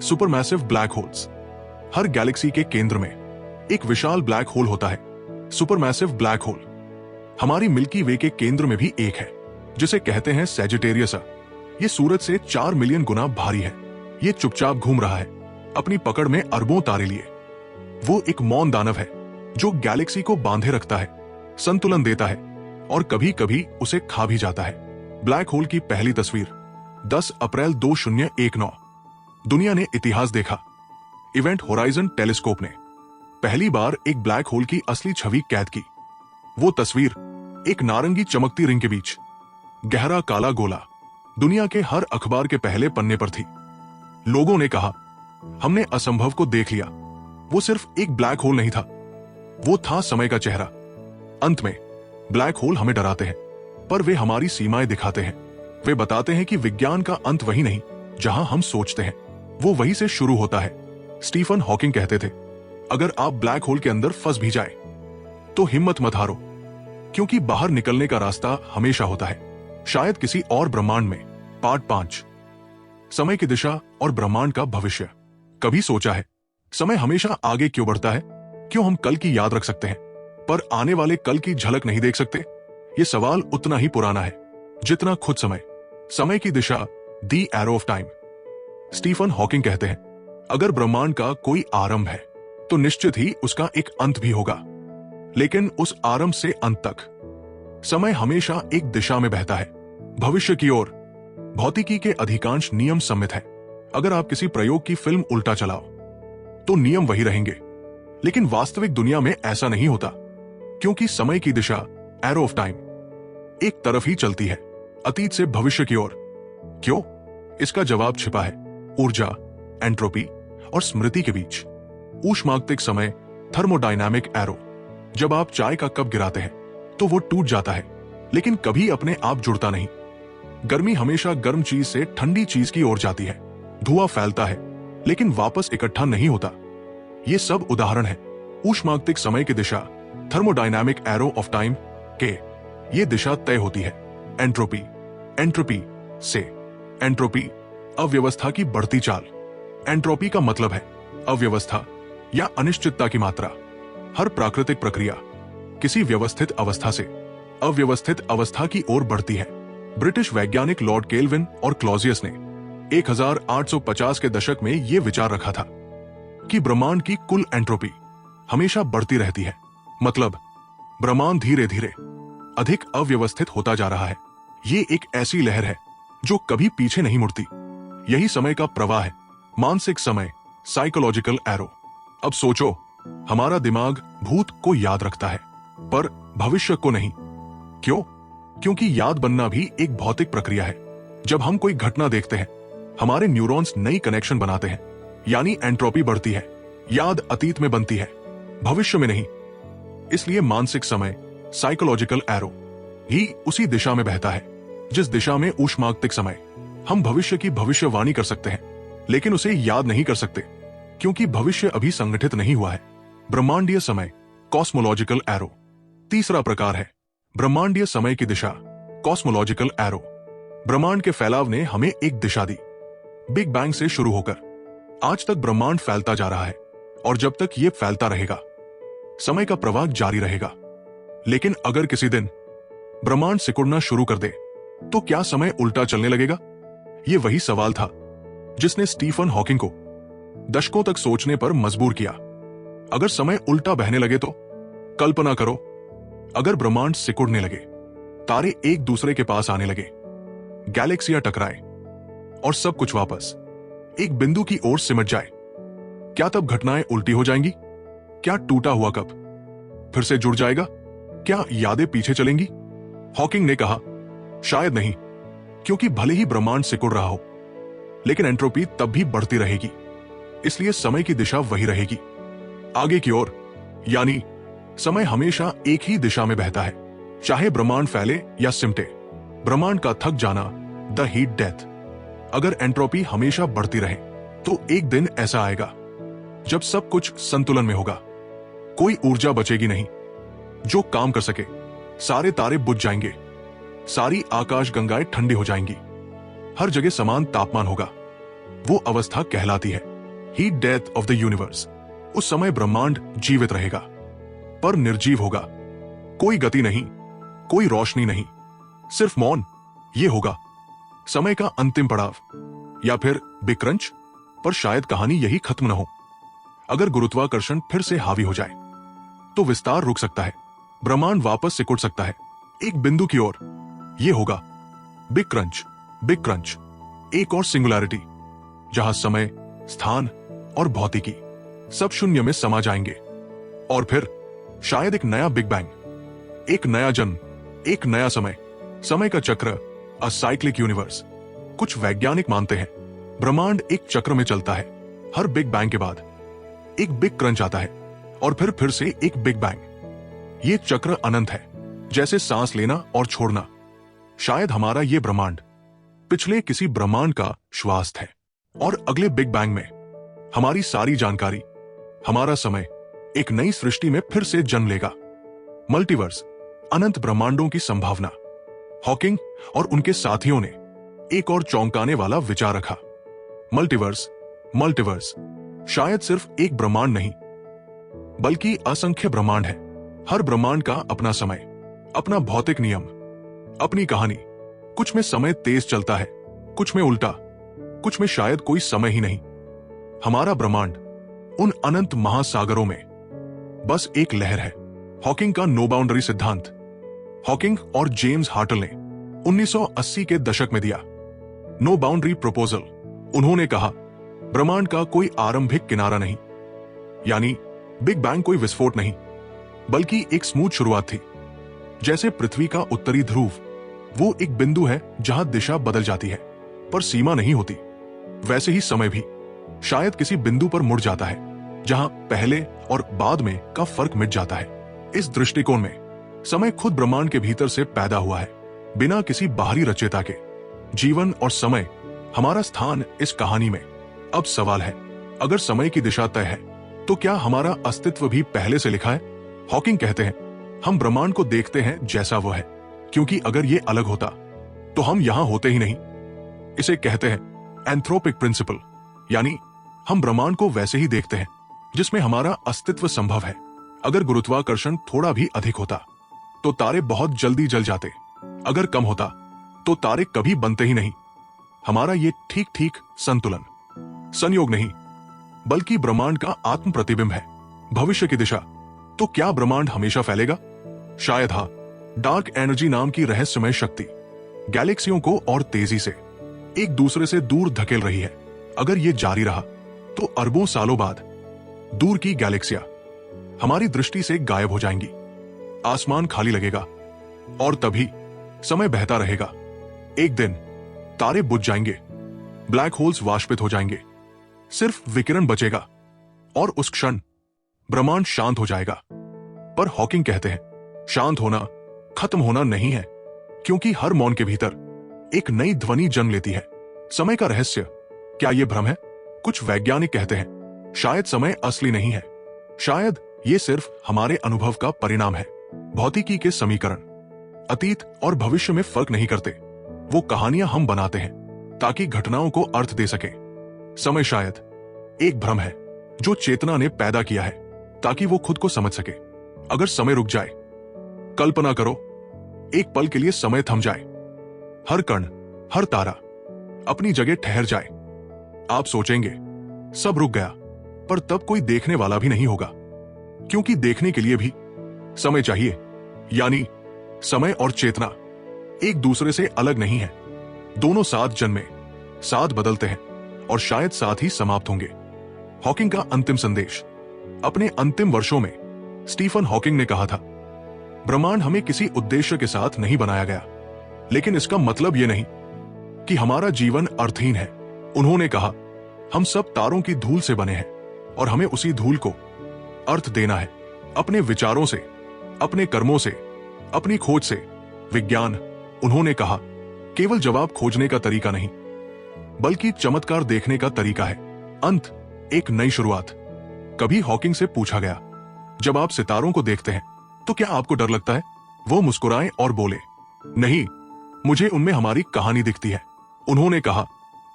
Supermassive black holes. हर गैलेक्सी के केंद्र में एक विशाल ब्लैक होल होता है, सुपरमैसिव ब्लैक होल। हमारी मिल्की वे के केंद्र में भी एक है, जिसे कहते हैं सैजिटेरियस। ये सूरज से 4 मिलियन गुना भारी है। ये चुपचाप घूम रहा है, अपनी पकड़ में अरबों तारे लिए। वो एक मौन दानव है जो गैलेक्सी को बांधे रखता है, संतुलन देता है और कभी कभी उसे खा भी जाता है। ब्लैक होल की पहली तस्वीर 10 अप्रैल 2019। दुनिया ने इतिहास देखा। इवेंट होराइजन टेलीस्कोप ने पहली बार एक ब्लैक होल की असली छवि कैद की। वो तस्वीर एक नारंगी चमकती रिंग के बीच गहरा काला गोला दुनिया के हर अखबार के पहले पन्ने पर थी। लोगों ने कहा, हमने असंभव को देख लिया। वो सिर्फ एक ब्लैक होल नहीं था, वो था समय का चेहरा। अंत में ब्लैक होल हमें डराते हैं, पर वे हमारी सीमाएं दिखाते हैं। वे बताते हैं कि विज्ञान का अंत वही नहीं जहां हम सोचते हैं, वो वही से शुरू होता है। स्टीफन हॉकिंग कहते थे, अगर आप ब्लैक होल के अंदर फंस भी जाए तो हिम्मत मत हारो, क्योंकि बाहर निकलने का रास्ता हमेशा होता है, शायद किसी और ब्रह्मांड में। पार्ट 5, समय की दिशा और ब्रह्मांड का भविष्य। कभी सोचा है समय हमेशा आगे क्यों बढ़ता है? क्यों हम कल की याद रख सकते हैं पर आने वाले कल की झलक नहीं देख सकते? ये सवाल उतना ही पुराना है जितना खुद समय। समय की दिशा, the arrow of time. Stephen Hawking कहते हैं, अगर ब्रह्मांड का कोई आरंभ है तो निश्चित ही उसका एक अंत भी होगा, लेकिन उस आरंभ से अंत तक समय हमेशा एक दिशा में बहता है, भविष्य की ओर। भौतिकी के अधिकांश नियम सम्मित हैं। अगर आप किसी प्रयोग की फिल्म उल्टा चलाओ तो नियम वही रहेंगे, लेकिन वास्तविक दुनिया में ऐसा नहीं होता, क्योंकि समय की दिशा, एरो ऑफ टाइम, एक तरफ ही चलती है, अतीत से भविष्य की ओर। क्यों? इसका जवाब छिपा है ऊर्जा, एंट्रोपी और स्मृति के बीच। ऊष्मागतिक समय, थर्मोडायनामिक एरो। जब आप चाय का कप गिराते हैं तो वो टूट जाता है, लेकिन कभी अपने आप जुड़ता नहीं। गर्मी हमेशा गर्म चीज से ठंडी चीज की ओर जाती है। धुआं फैलता है, लेकिन वापस इकट्ठा नहीं होता। ये सब उदाहरण है ऊष्मागतिक समय की दिशा, थर्मोडायनामिक एरो ऑफ टाइम के। ये दिशा तय होती है एंट्रोपी। एंट्रोपी से, एंट्रोपी अव्यवस्था की बढ़ती चाल। एंट्रोपी का मतलब है अव्यवस्था या अनिश्चितता की मात्रा। हर प्राकृतिक प्रक्रिया किसी व्यवस्थित अवस्था से अव्यवस्थित अवस्था की ओर बढ़ती है। ब्रिटिश वैज्ञानिक लॉर्ड केल्विन और क्लॉजियस ने 1850 के दशक में यह विचार रखा था कि ब्रह्मांड की कुल एंट्रोपी हमेशा बढ़ती रहती है, मतलब ब्रह्मांड धीरे धीरे अधिक अव्यवस्थित होता जा रहा है। ये एक ऐसी लहर है जो कभी पीछे नहीं मुड़ती। यही समय का प्रवाह है, मानसिक समय, साइकोलॉजिकल एरो। अब सोचो, हमारा दिमाग भूत को याद रखता है पर भविष्य को नहीं। क्यों? क्योंकि याद बनना भी एक भौतिक प्रक्रिया है। जब हम कोई घटना देखते हैं, हमारे न्यूरॉन्स नई कनेक्शन बनाते हैं, यानी एंट्रोपी बढ़ती है। याद अतीत में बनती है, भविष्य में नहीं। इसलिए मानसिक समय, साइकोलॉजिकल एरो, ही उसी दिशा में बहता है जिस दिशा में ऊष्मागतिक समय। हम भविष्य की भविष्यवाणी कर सकते हैं, लेकिन उसे याद नहीं कर सकते, क्योंकि भविष्य अभी संगठित नहीं हुआ है। ब्रह्मांडीय समय, कॉस्मोलॉजिकल एरो। तीसरा प्रकार है ब्रह्मांडीय समय की दिशा, कॉस्मोलॉजिकल एरो। ब्रह्मांड के फैलाव ने हमें एक दिशा दी। बिग बैंग से शुरू होकर आज तक ब्रह्मांड फैलता जा रहा है, और जब तक ये फैलता रहेगा, समय का प्रवाह जारी रहेगा। लेकिन अगर किसी दिन ब्रह्मांड सिकुड़ना शुरू कर दे, तो क्या समय उल्टा चलने लगेगा? ये वही सवाल था जिसने स्टीफन हॉकिंग को दशकों तक सोचने पर मजबूर किया। अगर समय उल्टा बहने लगे तो? कल्पना करो, अगर ब्रह्मांड सिकुड़ने लगे, तारे एक दूसरे के पास आने लगे, गैलेक्सियां टकराए और सब कुछ वापस एक बिंदु की ओर सिमट जाए, क्या तब घटनाएं उल्टी हो जाएंगी? क्या टूटा हुआ कप फिर से जुड़ जाएगा? क्या यादें पीछे चलेंगी? हॉकिंग ने कहा, शायद नहीं, क्योंकि भले ही ब्रह्मांड सिकुड़ रहा हो, लेकिन एंट्रोपी तब भी बढ़ती रहेगी। इसलिए समय की दिशा वही रहेगी, आगे की ओर। यानी समय हमेशा एक ही दिशा में बहता है, चाहे ब्रह्मांड फैले या सिमटे। ब्रह्मांड का थक जाना, द हीट डेथ। अगर एंट्रोपी हमेशा बढ़ती रहे, तो एक दिन ऐसा आएगा जब सब कुछ संतुलन में होगा। कोई ऊर्जा बचेगी नहीं जो काम कर सके। सारे तारे बुझ जाएंगे, सारी आकाश गंगाएं ठंडी हो जाएंगी, हर जगह समान तापमान होगा। वो अवस्था कहलाती है heat death of the universe. उस समय ब्रह्मांड जीवित रहेगा, पर निर्जीव होगा। कोई गति नहीं, कोई रोशनी नहीं, सिर्फ मौन। ये होगा समय का अंतिम पड़ाव, या फिर बिग क्रंच। पर शायद कहानी यही खत्म न हो। अगर गुरुत्वाकर्षण फिर से हावी हो जाए, तो विस्तार रुक सकता है, ब्रह्मांड वापस सिकुड़ सकता है एक बिंदु की ओर। ये होगा बिग क्रंच। बिग क्रंच, एक और सिंगुलैरिटी, जहां समय, स्थान और भौतिकी सब शून्य में समा जाएंगे। और फिर शायद एक नया बिग बैंग, एक नया जन्म, एक नया समय। समय का चक्र, अ साइक्लिक यूनिवर्स। कुछ वैज्ञानिक मानते हैं ब्रह्मांड एक चक्र में चलता है। हर बिग बैंग के बाद एक बिग क्रंच आता है, और फिर से एक बिग बैंग। ये चक्र अनंत है, जैसे सांस लेना और छोड़ना। शायद हमारा ये ब्रह्मांड पिछले किसी ब्रह्मांड का श्वास है, और अगले बिग बैंग में हमारी सारी जानकारी, हमारा समय एक नई सृष्टि में फिर से जन्म लेगा। मल्टीवर्स, अनंत ब्रह्मांडों की संभावना। हॉकिंग और उनके साथियों ने एक और चौंकाने वाला विचार रखा। मल्टीवर्स, मल्टीवर्स शायद सिर्फ एक ब्रह्मांड नहीं, बल्कि असंख्य ब्रह्मांड है। हर ब्रह्मांड का अपना समय, अपना भौतिक नियम, अपनी कहानी। कुछ में समय तेज चलता है, कुछ में उल्टा, कुछ में शायद कोई समय ही नहीं। हमारा ब्रह्मांड उन अनंत महासागरों में बस एक लहर है। हॉकिंग का नो बाउंड्री सिद्धांत। हॉकिंग और जेम्स हार्टल ने 1980 के दशक में दिया नो बाउंड्री प्रपोजल। उन्होंने कहा, ब्रह्मांड का कोई आरंभिक किनारा नहीं, यानी बिग बैंग कोई विस्फोट नहीं, बल्कि एक स्मूथ शुरुआत थी। जैसे पृथ्वी का उत्तरी ध्रुव, वो एक बिंदु है जहां दिशा बदल जाती है, पर सीमा नहीं होती। वैसे ही समय भी शायद किसी बिंदु पर मुड़ जाता है, जहां पहले और बाद में का फर्क मिट जाता है। इस दृष्टिकोण में समय खुद ब्रह्मांड के भीतर से पैदा हुआ है, बिना किसी बाहरी रचयिता के। जीवन और समय, हमारा स्थान इस कहानी में। अब सवाल है, अगर समय की दिशा तय है, तो क्या हमारा अस्तित्व भी पहले से लिखा है? हॉकिंग कहते हैं, हम ब्रह्मांड को देखते हैं जैसा वो है, क्योंकि अगर ये अलग होता तो हम यहां होते ही नहीं। इसे कहते हैं एंथ्रोपिक प्रिंसिपल, यानी हम ब्रह्मांड को वैसे ही देखते हैं जिसमें हमारा अस्तित्व संभव है। अगर गुरुत्वाकर्षण थोड़ा भी अधिक होता तो तारे बहुत जल्दी जल जाते, अगर कम होता तो तारे कभी बनते ही नहीं। हमारा ये ठीक ठीक संतुलन संयोग नहीं, बल्कि ब्रह्मांड का आत्म प्रतिबिंब है। भविष्य की दिशा, तो क्या ब्रह्मांड हमेशा फैलेगा? शायद हाँ। डार्क एनर्जी नाम की रहस्यमय शक्ति गैलेक्सियों को और तेजी से एक दूसरे से दूर धकेल रही है। अगर ये जारी रहा तो अरबों सालों बाद दूर की गैलेक्सियां हमारी दृष्टि से गायब हो जाएंगी, आसमान खाली लगेगा, और तभी समय बहता रहेगा। एक दिन तारे बुझ जाएंगे, ब्लैक होल्स वाष्पित हो जाएंगे, सिर्फ विकिरण बचेगा और उस क्षण ब्रह्मांड शांत हो जाएगा। पर हॉकिंग कहते हैं, शांत होना खत्म होना नहीं है, क्योंकि हर मौन के भीतर एक नई ध्वनि जन्म लेती है। समय का रहस्य, क्या यह भ्रम है? कुछ वैज्ञानिक कहते हैं शायद समय असली नहीं है, शायद ये सिर्फ हमारे अनुभव का परिणाम है। भौतिकी के समीकरण अतीत और भविष्य में फर्क नहीं करते, वो कहानियां हम बनाते हैं ताकि घटनाओं को अर्थ दे सके। समय शायद एक भ्रम है जो चेतना ने पैदा किया है ताकि वो खुद को समझ सके। अगर समय रुक जाए, कल्पना करो एक पल के लिए समय थम जाए, हर कण हर तारा अपनी जगह ठहर जाए। आप सोचेंगे सब रुक गया, पर तब कोई देखने वाला भी नहीं होगा, क्योंकि देखने के लिए भी समय चाहिए। यानी समय और चेतना एक दूसरे से अलग नहीं है, दोनों साथ जन्मे, साथ बदलते हैं और शायद साथ ही समाप्त होंगे। हॉकिंग का अंतिम संदेश। अपने अंतिम वर्षों में स्टीफन हॉकिंग ने कहा था, ब्रह्मांड हमें किसी उद्देश्य के साथ नहीं बनाया गया, लेकिन इसका मतलब यह नहीं कि हमारा जीवन अर्थहीन है। उन्होंने कहा, हम सब तारों की धूल से बने हैं और हमें उसी धूल को अर्थ देना है, अपने विचारों से, अपने कर्मों से, अपनी खोज से। विज्ञान, उन्होंने कहा, केवल जवाब खोजने का तरीका नहीं, बल्कि चमत्कार देखने का तरीका है। अंत, एक नई शुरुआत। कभी हॉकिंग से पूछा गया, जब आप सितारों को देखते हैं तो क्या आपको डर लगता है? वो मुस्कुराए और बोले, नहीं, मुझे उनमें हमारी कहानी दिखती है। उन्होंने कहा,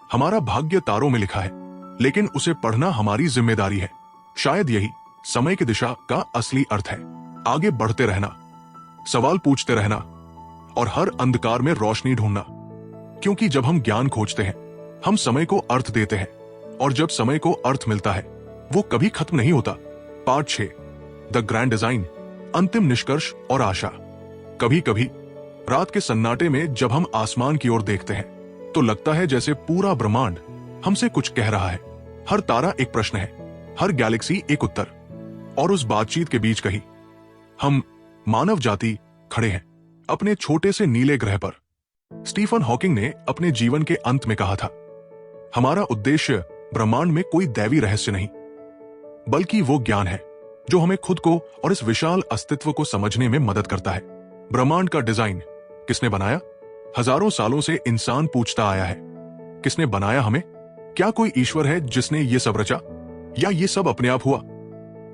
हमारा भाग्य तारों में लिखा है, लेकिन उसे पढ़ना हमारी जिम्मेदारी है। शायद यही समय की दिशा का असली अर्थ है। आगे बढ़ते रहना, सवाल पूछते रहना और हर अंधकार में रोशनी ढूंढना, क्योंकि जब हम ज्ञान खोजते हैं हम समय को अर्थ देते हैं, और जब समय को अर्थ मिलता है वो कभी खत्म नहीं होता। पार्ट 6, द ग्रैंड डिजाइन, अंतिम निष्कर्ष और आशा। कभी कभी रात के सन्नाटे में जब हम आसमान की ओर देखते हैं तो लगता है जैसे पूरा ब्रह्मांड हमसे कुछ कह रहा है। हर तारा एक प्रश्न है, हर गैलेक्सी एक उत्तर, और उस बातचीत के बीच कहीं हम मानव जाति खड़े हैं अपने छोटे से नीले ग्रह पर। स्टीफन हॉकिंग ने अपने जीवन के अंत में कहा था, हमारा उद्देश्य ब्रह्मांड में कोई दैवी रहस्य नहीं, बल्कि वो ज्ञान है जो हमें खुद को और इस विशाल अस्तित्व को समझने में मदद करता है। ब्रह्मांड का डिजाइन किसने बनाया? हजारों सालों से इंसान पूछता आया है, किसने बनाया हमें? क्या कोई ईश्वर है जिसने ये सब रचा, या ये सब अपने आप हुआ?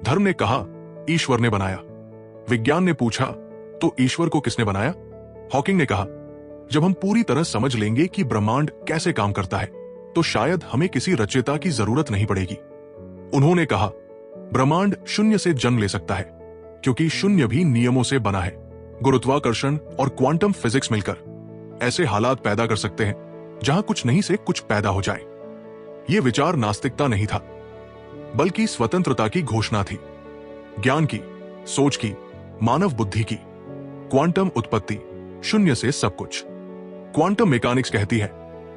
धर्म ने कहा ईश्वर ने बनाया। विज्ञान ने पूछा तो ईश्वर को किसने बनाया? हॉकिंग ने कहा, जब हम पूरी तरह समझ लेंगे कि ब्रह्मांड कैसे काम करता है तो शायद हमें किसी रचयिता की जरूरत नहीं पड़ेगी। उन्होंने कहा, ब्रह्मांड शून्य से जन्म ले सकता है, क्योंकि शून्य भी नियमों से बना है। गुरुत्वाकर्षण और क्वांटम फिजिक्स मिलकर ऐसे हालात पैदा कर सकते हैं जहां कुछ नहीं से कुछ पैदा हो जाए। यह विचार नास्तिकता नहीं था, बल्कि स्वतंत्रता की घोषणा थी, ज्ञान की, सोच की, मानव बुद्धि की। क्वांटम उत्पत्ति, शून्य से सब कुछ। क्वांटम मैकेनिक्स कहती है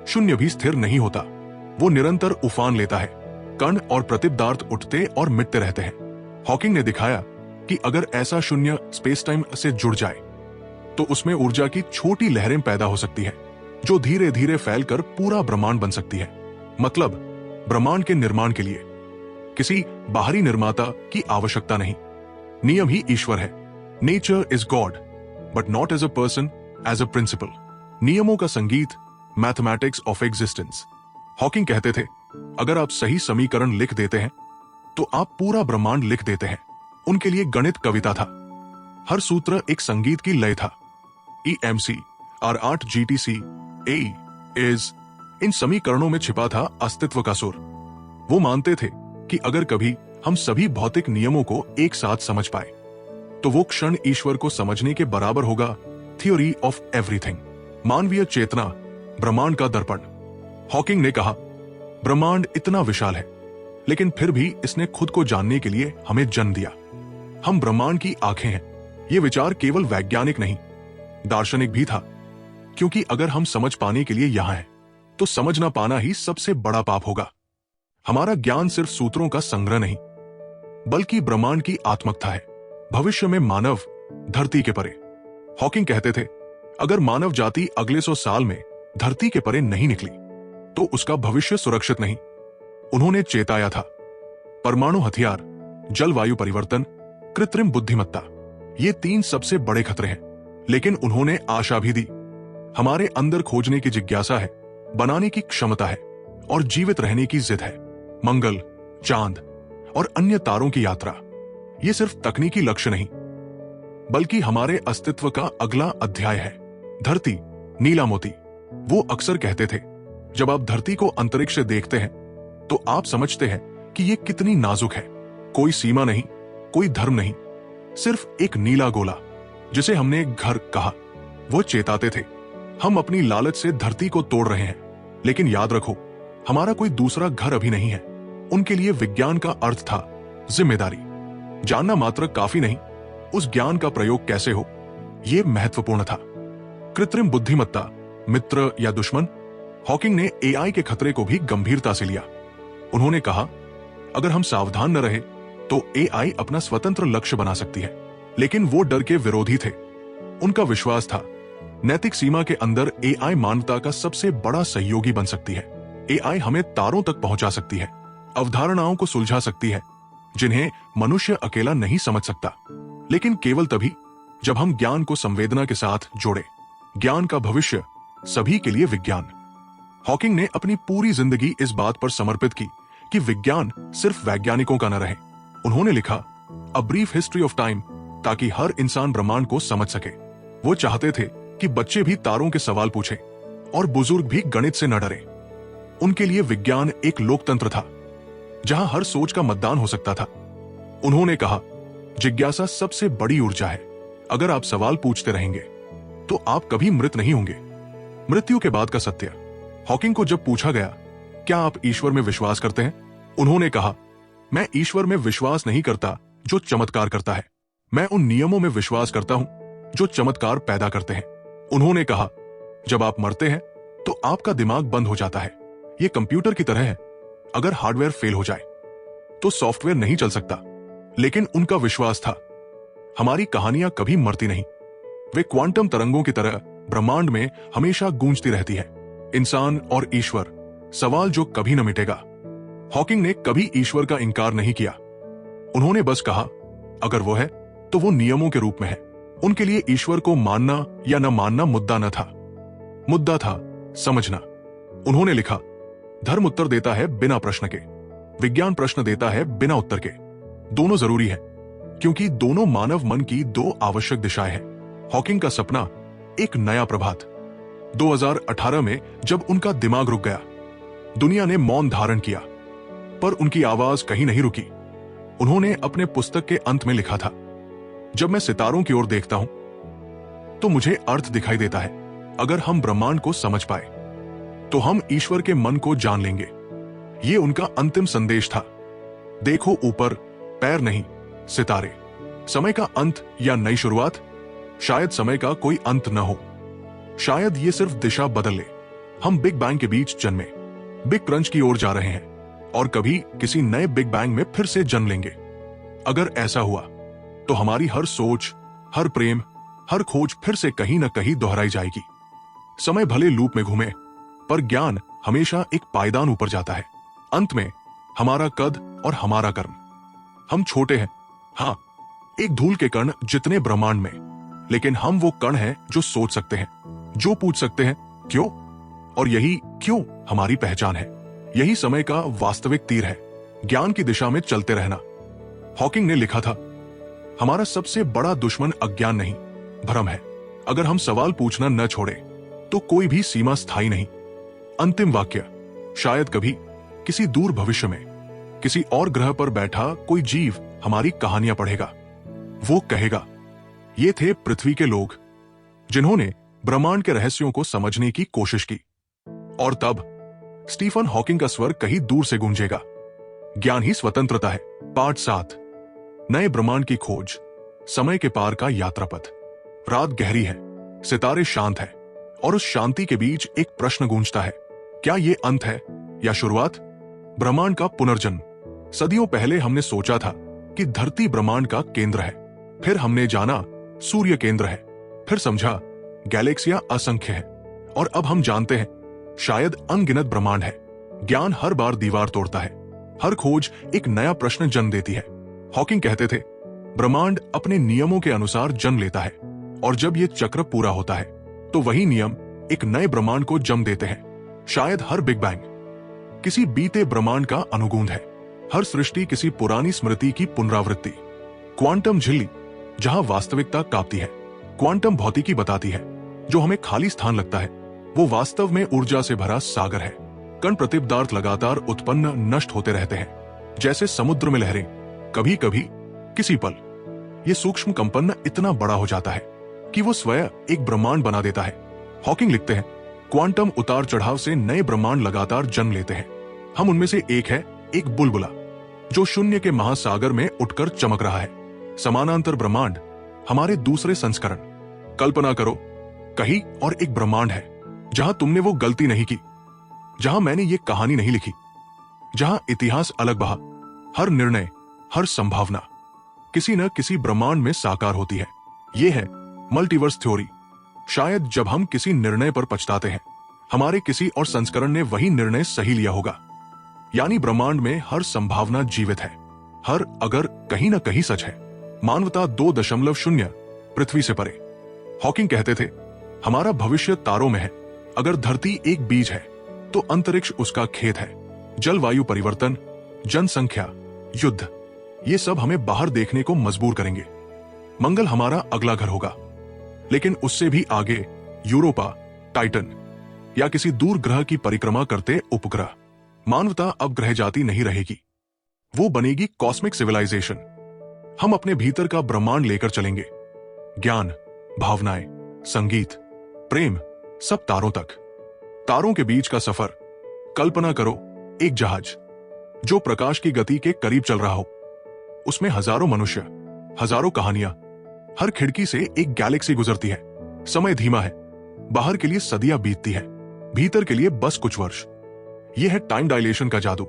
शून्य भी स्थिर नहीं होता, वो निरंतर उफान लेता है। कण और प्रतिपदार्थ उठते और मिटते रहते हैं। हॉकिंग ने दिखाया कि अगर ऐसा शून्य स्पेस टाइम से जुड़ जाए तो उसमें ऊर्जा की छोटी लहरें पैदा हो सकती है जो धीरे धीरे फैलकर पूरा ब्रह्मांड बन सकती है। मतलब, ब्रह्मांड के निर्माण के लिए किसी बाहरी निर्माता की आवश्यकता नहीं। नियम ही ईश्वर है। Nature is God, but not as a person, as a principle. नियमों का संगीत, मैथमेटिक्स ऑफ एग्जिस्टेंस। हॉकिंग कहते थे, अगर आप सही समीकरण लिख देते हैं तो आप पूरा ब्रह्मांड लिख देते हैं। उनके लिए गणित कविता था, हर सूत्र एक संगीत की लय था। EMC, R8, GTC, AE, is, इन समीकरणों में छिपा था अस्तित्व का सुर। वो मानते थे कि अगर कभी हम सभी भौतिक नियमों को एक साथ समझ पाए तो वो क्षण ईश्वर को समझने के बराबर होगा। थ्योरी ऑफ एवरीथिंग, मानवीय चेतना, ब्रह्मांड का दर्पण। हॉकिंग ने कहा, ब्रह्मांड इतना विशाल है, लेकिन फिर भी इसने खुद को जानने के लिए हमें जन्म दिया। हम ब्रह्मांड की आंखें हैं। यह विचार केवल वैज्ञानिक नहीं, दार्शनिक भी था, क्योंकि अगर हम समझ पाने के लिए यहां हैं, तो समझ ना पाना ही सबसे बड़ा पाप होगा। हमारा ज्ञान सिर्फ सूत्रों का संग्रह नहीं, बल्कि ब्रह्मांड की आत्मकथा है, भविष्य में मानव, धरती के परे। हॉकिंग कहते थे, अगर मानव जाति अगले 100 साल में धरती के परे नहीं निकली तो उसका भविष्य सुरक्षित नहीं। उन्होंने चेताया था, परमाणु हथियार, जलवायु परिवर्तन, कृत्रिम बुद्धिमत्ता, ये 3 सबसे बड़े खतरे हैं। लेकिन उन्होंने आशा भी दी, हमारे अंदर खोजने की जिज्ञासा है, बनाने की क्षमता है और जीवित रहने की जिद है। मंगल, चांद और अन्य तारों की यात्रा, ये सिर्फ तकनीकी लक्ष्य नहीं बल्कि हमारे अस्तित्व का अगला अध्याय है। धरती, नीला मोती, वो अक्सर कहते थे, जब आप धरती को अंतरिक्ष से देखते हैं तो आप समझते हैं कि ये कितनी नाजुक है। कोई सीमा नहीं, कोई धर्म नहीं, सिर्फ एक नीला गोला जिसे हमने घर कहा। वो चेताते थे, हम अपनी लालच से धरती को तोड़ रहे हैं, लेकिन याद रखो, हमारा कोई दूसरा घर अभी नहीं है। उनके लिए विज्ञान का अर्थ था जिम्मेदारी। जानना मात्र काफी नहीं, उस ज्ञान का प्रयोग कैसे हो, यह महत्वपूर्ण था। कृत्रिम बुद्धिमत्ता, मित्र या दुश्मन? हॉकिंग ने एआई के खतरे को भी गंभीरता से लिया। उन्होंने कहा, अगर हम सावधान न रहे तो एआई अपना स्वतंत्र लक्ष्य बना सकती है। लेकिन वो डर के विरोधी थे। उनका विश्वास था, नैतिक सीमा के अंदर एआई मानवता का सबसे बड़ा सहयोगी बन सकती है। एआई हमें तारों तक पहुंचा सकती है, अवधारणाओं को सुलझा सकती है जिन्हें मनुष्य अकेला नहीं समझ सकता, लेकिन केवल तभी जब हम ज्ञान को संवेदना के साथ जोड़े। ज्ञान का भविष्य, सभी के लिए विज्ञान। हॉकिंग ने अपनी पूरी जिंदगी इस बात पर समर्पित की कि विज्ञान सिर्फ वैज्ञानिकों का न रहे। उन्होंने लिखा, a brief history of time, ताकि हर इंसान ब्रह्मांड को समझ सके। वो चाहते थे कि बच्चे भी तारों के सवाल पूछें और बुजुर्ग भी गणित से न डरे। उनके लिए विज्ञान एक लोकतंत्र था जहां हर सोच का मतदान हो सकता था। उन्होंने कहा, जिज्ञासा सबसे बड़ी ऊर्जा है। अगर आप सवाल पूछते रहेंगे तो आप कभी मृत नहीं होंगे। मृत्यु के बाद का सत्य। हॉकिंग को जब पूछा गया, क्या आप ईश्वर में विश्वास करते हैं, उन्होंने कहा, मैं ईश्वर में विश्वास नहीं करता जो चमत्कार करता है। मैं उन नियमों में विश्वास करता हूं जो चमत्कार पैदा करते हैं। उन्होंने कहा, जब आप मरते हैं तो आपका दिमाग बंद हो जाता है। यह कंप्यूटर की तरह है, अगर हार्डवेयर फेल हो जाए तो सॉफ्टवेयर नहीं चल सकता। लेकिन उनका विश्वास था, हमारी कहानियां कभी मरती नहीं। वे क्वांटम तरंगों की तरह ब्रह्मांड में हमेशा गूंजती रहती है। इंसान और ईश्वर, सवाल जो कभी न मिटेगा। हॉकिंग ने कभी ईश्वर का इनकार नहीं किया। उन्होंने बस कहा, अगर वो है तो वो नियमों के रूप में है। उनके लिए ईश्वर को मानना या न मानना मुद्दा न था, मुद्दा था समझना। उन्होंने लिखा, धर्म उत्तर देता है बिना प्रश्न के, विज्ञान प्रश्न देता है बिना उत्तर के। दोनों जरूरी है क्योंकि दोनों मानव मन की 2 आवश्यक दिशाएं हैं। हॉकिंग का सपना, एक नया प्रभात। 2018 में जब उनका दिमाग रुक गया, दुनिया ने मौन धारण किया, पर उनकी आवाज कहीं नहीं रुकी। उन्होंने अपने पुस्तक के अंत में लिखा था, जब मैं सितारों की ओर देखता हूं तो मुझे अर्थ दिखाई देता है। अगर हम ब्रह्मांड को समझ पाए तो हम ईश्वर के मन को जान लेंगे। ये उनका अंतिम संदेश था। देखो ऊपर, पैर नहीं, सितारे। समय का अंत या नई शुरुआत? शायद समय का कोई अंत न हो, शायद ये सिर्फ दिशा बदल ले। हम बिग बैंग के बीच जन्मे, बिग क्रंच की ओर जा रहे हैं और कभी किसी नए बिग बैंग में फिर से जन्म लेंगे। अगर ऐसा हुआ तो हमारी हर सोच, हर प्रेम, हर खोज फिर से कहीं न कहीं दोहराई जाएगी। समय भले लूप में घूमे, पर ज्ञान हमेशा एक पायदान ऊपर जाता है। अंत में हमारा कद और हमारा कर्म। हम छोटे हैं, हां, एक धूल के कण जितने ब्रह्मांड में, लेकिन हम वो कण हैं जो सोच सकते हैं, जो पूछ सकते हैं क्यों, और यही क्यों हमारी पहचान है। यही समय का वास्तविक तीर है, ज्ञान की दिशा में चलते रहना। हॉकिंग ने लिखा था, हमारा सबसे बड़ा दुश्मन अज्ञान नहीं, भ्रम है। अगर हम सवाल पूछना न छोड़े तो कोई भी सीमा स्थायी नहीं। अंतिम वाक्य, शायद कभी किसी दूर भविष्य में किसी और ग्रह पर बैठा कोई जीव हमारी कहानियां पढ़ेगा। वो कहेगा, ये थे पृथ्वी के लोग जिन्होंने ब्रह्मांड के रहस्यों को समझने की कोशिश की। और तब स्टीफन हॉकिंग का स्वर कहीं दूर से गूंजेगा, ज्ञान ही स्वतंत्रता है। पार्ट 7, नए ब्रह्मांड की खोज, समय के पार का यात्रा पथ। रात गहरी है, सितारे शांत है, और उस शांति के बीच एक प्रश्न गूंजता है, क्या ये अंत है या शुरुआत? ब्रह्मांड का पुनर्जन्म। सदियों पहले हमने सोचा था कि धरती ब्रह्मांड का केंद्र है, फिर हमने जाना सूर्य केंद्र है, फिर समझा गैलेक्सियां असंख्य हैं, और अब हम जानते हैं शायद अनगिनत ब्रह्मांड है। ज्ञान हर बार दीवार तोड़ता है, हर खोज एक नया प्रश्न जन्म देती है। हॉकिंग कहते थे ब्रह्मांड अपने नियमों के अनुसार जन्म लेता है, और जब ये चक्र पूरा होता है तो वही नियम एक नए ब्रह्मांड को जन्म देते हैं। शायद हर बिग बैंग किसी बीते ब्रह्मांड का अनुगूंध है, हर सृष्टि किसी पुरानी स्मृति की पुनरावृत्ति। क्वांटम झिल्ली जहां वास्तविकता कांपती है, क्वांटम भौतिकी बताती है जो हमें खाली स्थान लगता है वो वास्तव में ऊर्जा से भरा सागर है। कण प्रतिपदार्थ लगातार उत्पन्न नष्ट होते रहते हैं, जैसे समुद्र में लहरें। कभी कभी किसी पल ये सूक्ष्म कंपन इतना बड़ा हो जाता है कि वो स्वयं एक ब्रह्मांड बना देता है। हॉकिंग लिखते हैं क्वांटम उतार चढ़ाव से नए ब्रह्मांड लगातार जन्म लेते हैं। हम उनमें से एक है एक बुलबुला जो शून्य के महासागर में उठकर चमक रहा है। समानांतर ब्रह्मांड हमारे दूसरे संस्करण। कल्पना करो कहीं और एक ब्रह्मांड है जहां तुमने वो गलती नहीं की, जहां मैंने ये कहानी नहीं लिखी, जहां इतिहास अलग बहा। हर निर्णय, हर संभावना किसी न किसी ब्रह्मांड में साकार होती है। ये है मल्टीवर्स थ्योरी। शायद जब हम किसी निर्णय पर पछताते हैं, हमारे किसी और संस्करण ने वही निर्णय सही लिया होगा। यानी ब्रह्मांड में हर संभावना जीवित है, हर अगर कहीं न कहीं सच है। मानवता 2.0 पृथ्वी से परे। हॉकिंग कहते थे हमारा भविष्य तारों में है। अगर धरती एक बीज है तो अंतरिक्ष उसका खेत है। जलवायु परिवर्तन, जनसंख्या, युद्ध, ये सब हमें बाहर देखने को मजबूर करेंगे। मंगल हमारा अगला घर होगा, लेकिन उससे भी आगे यूरोपा, टाइटन या किसी दूर ग्रह की परिक्रमा करते उपग्रह। मानवता अब ग्रह जाति नहीं रहेगी, वो बनेगी कॉस्मिक सिविलाइजेशन। हम अपने भीतर का ब्रह्मांड लेकर चलेंगे। ज्ञान, भावनाएं, संगीत, प्रेम, सब तारों तक। तारों के बीच का सफर। कल्पना करो एक जहाज जो प्रकाश की गति के करीब चल रहा हो। उसमें हजारों मनुष्य, हजारों कहानियां। हर खिड़की से एक गैलेक्सी गुजरती है। समय धीमा है, बाहर के लिए सदियां बीतती है, भीतर के लिए बस कुछ वर्ष। यह है टाइम डायलेशन का जादू,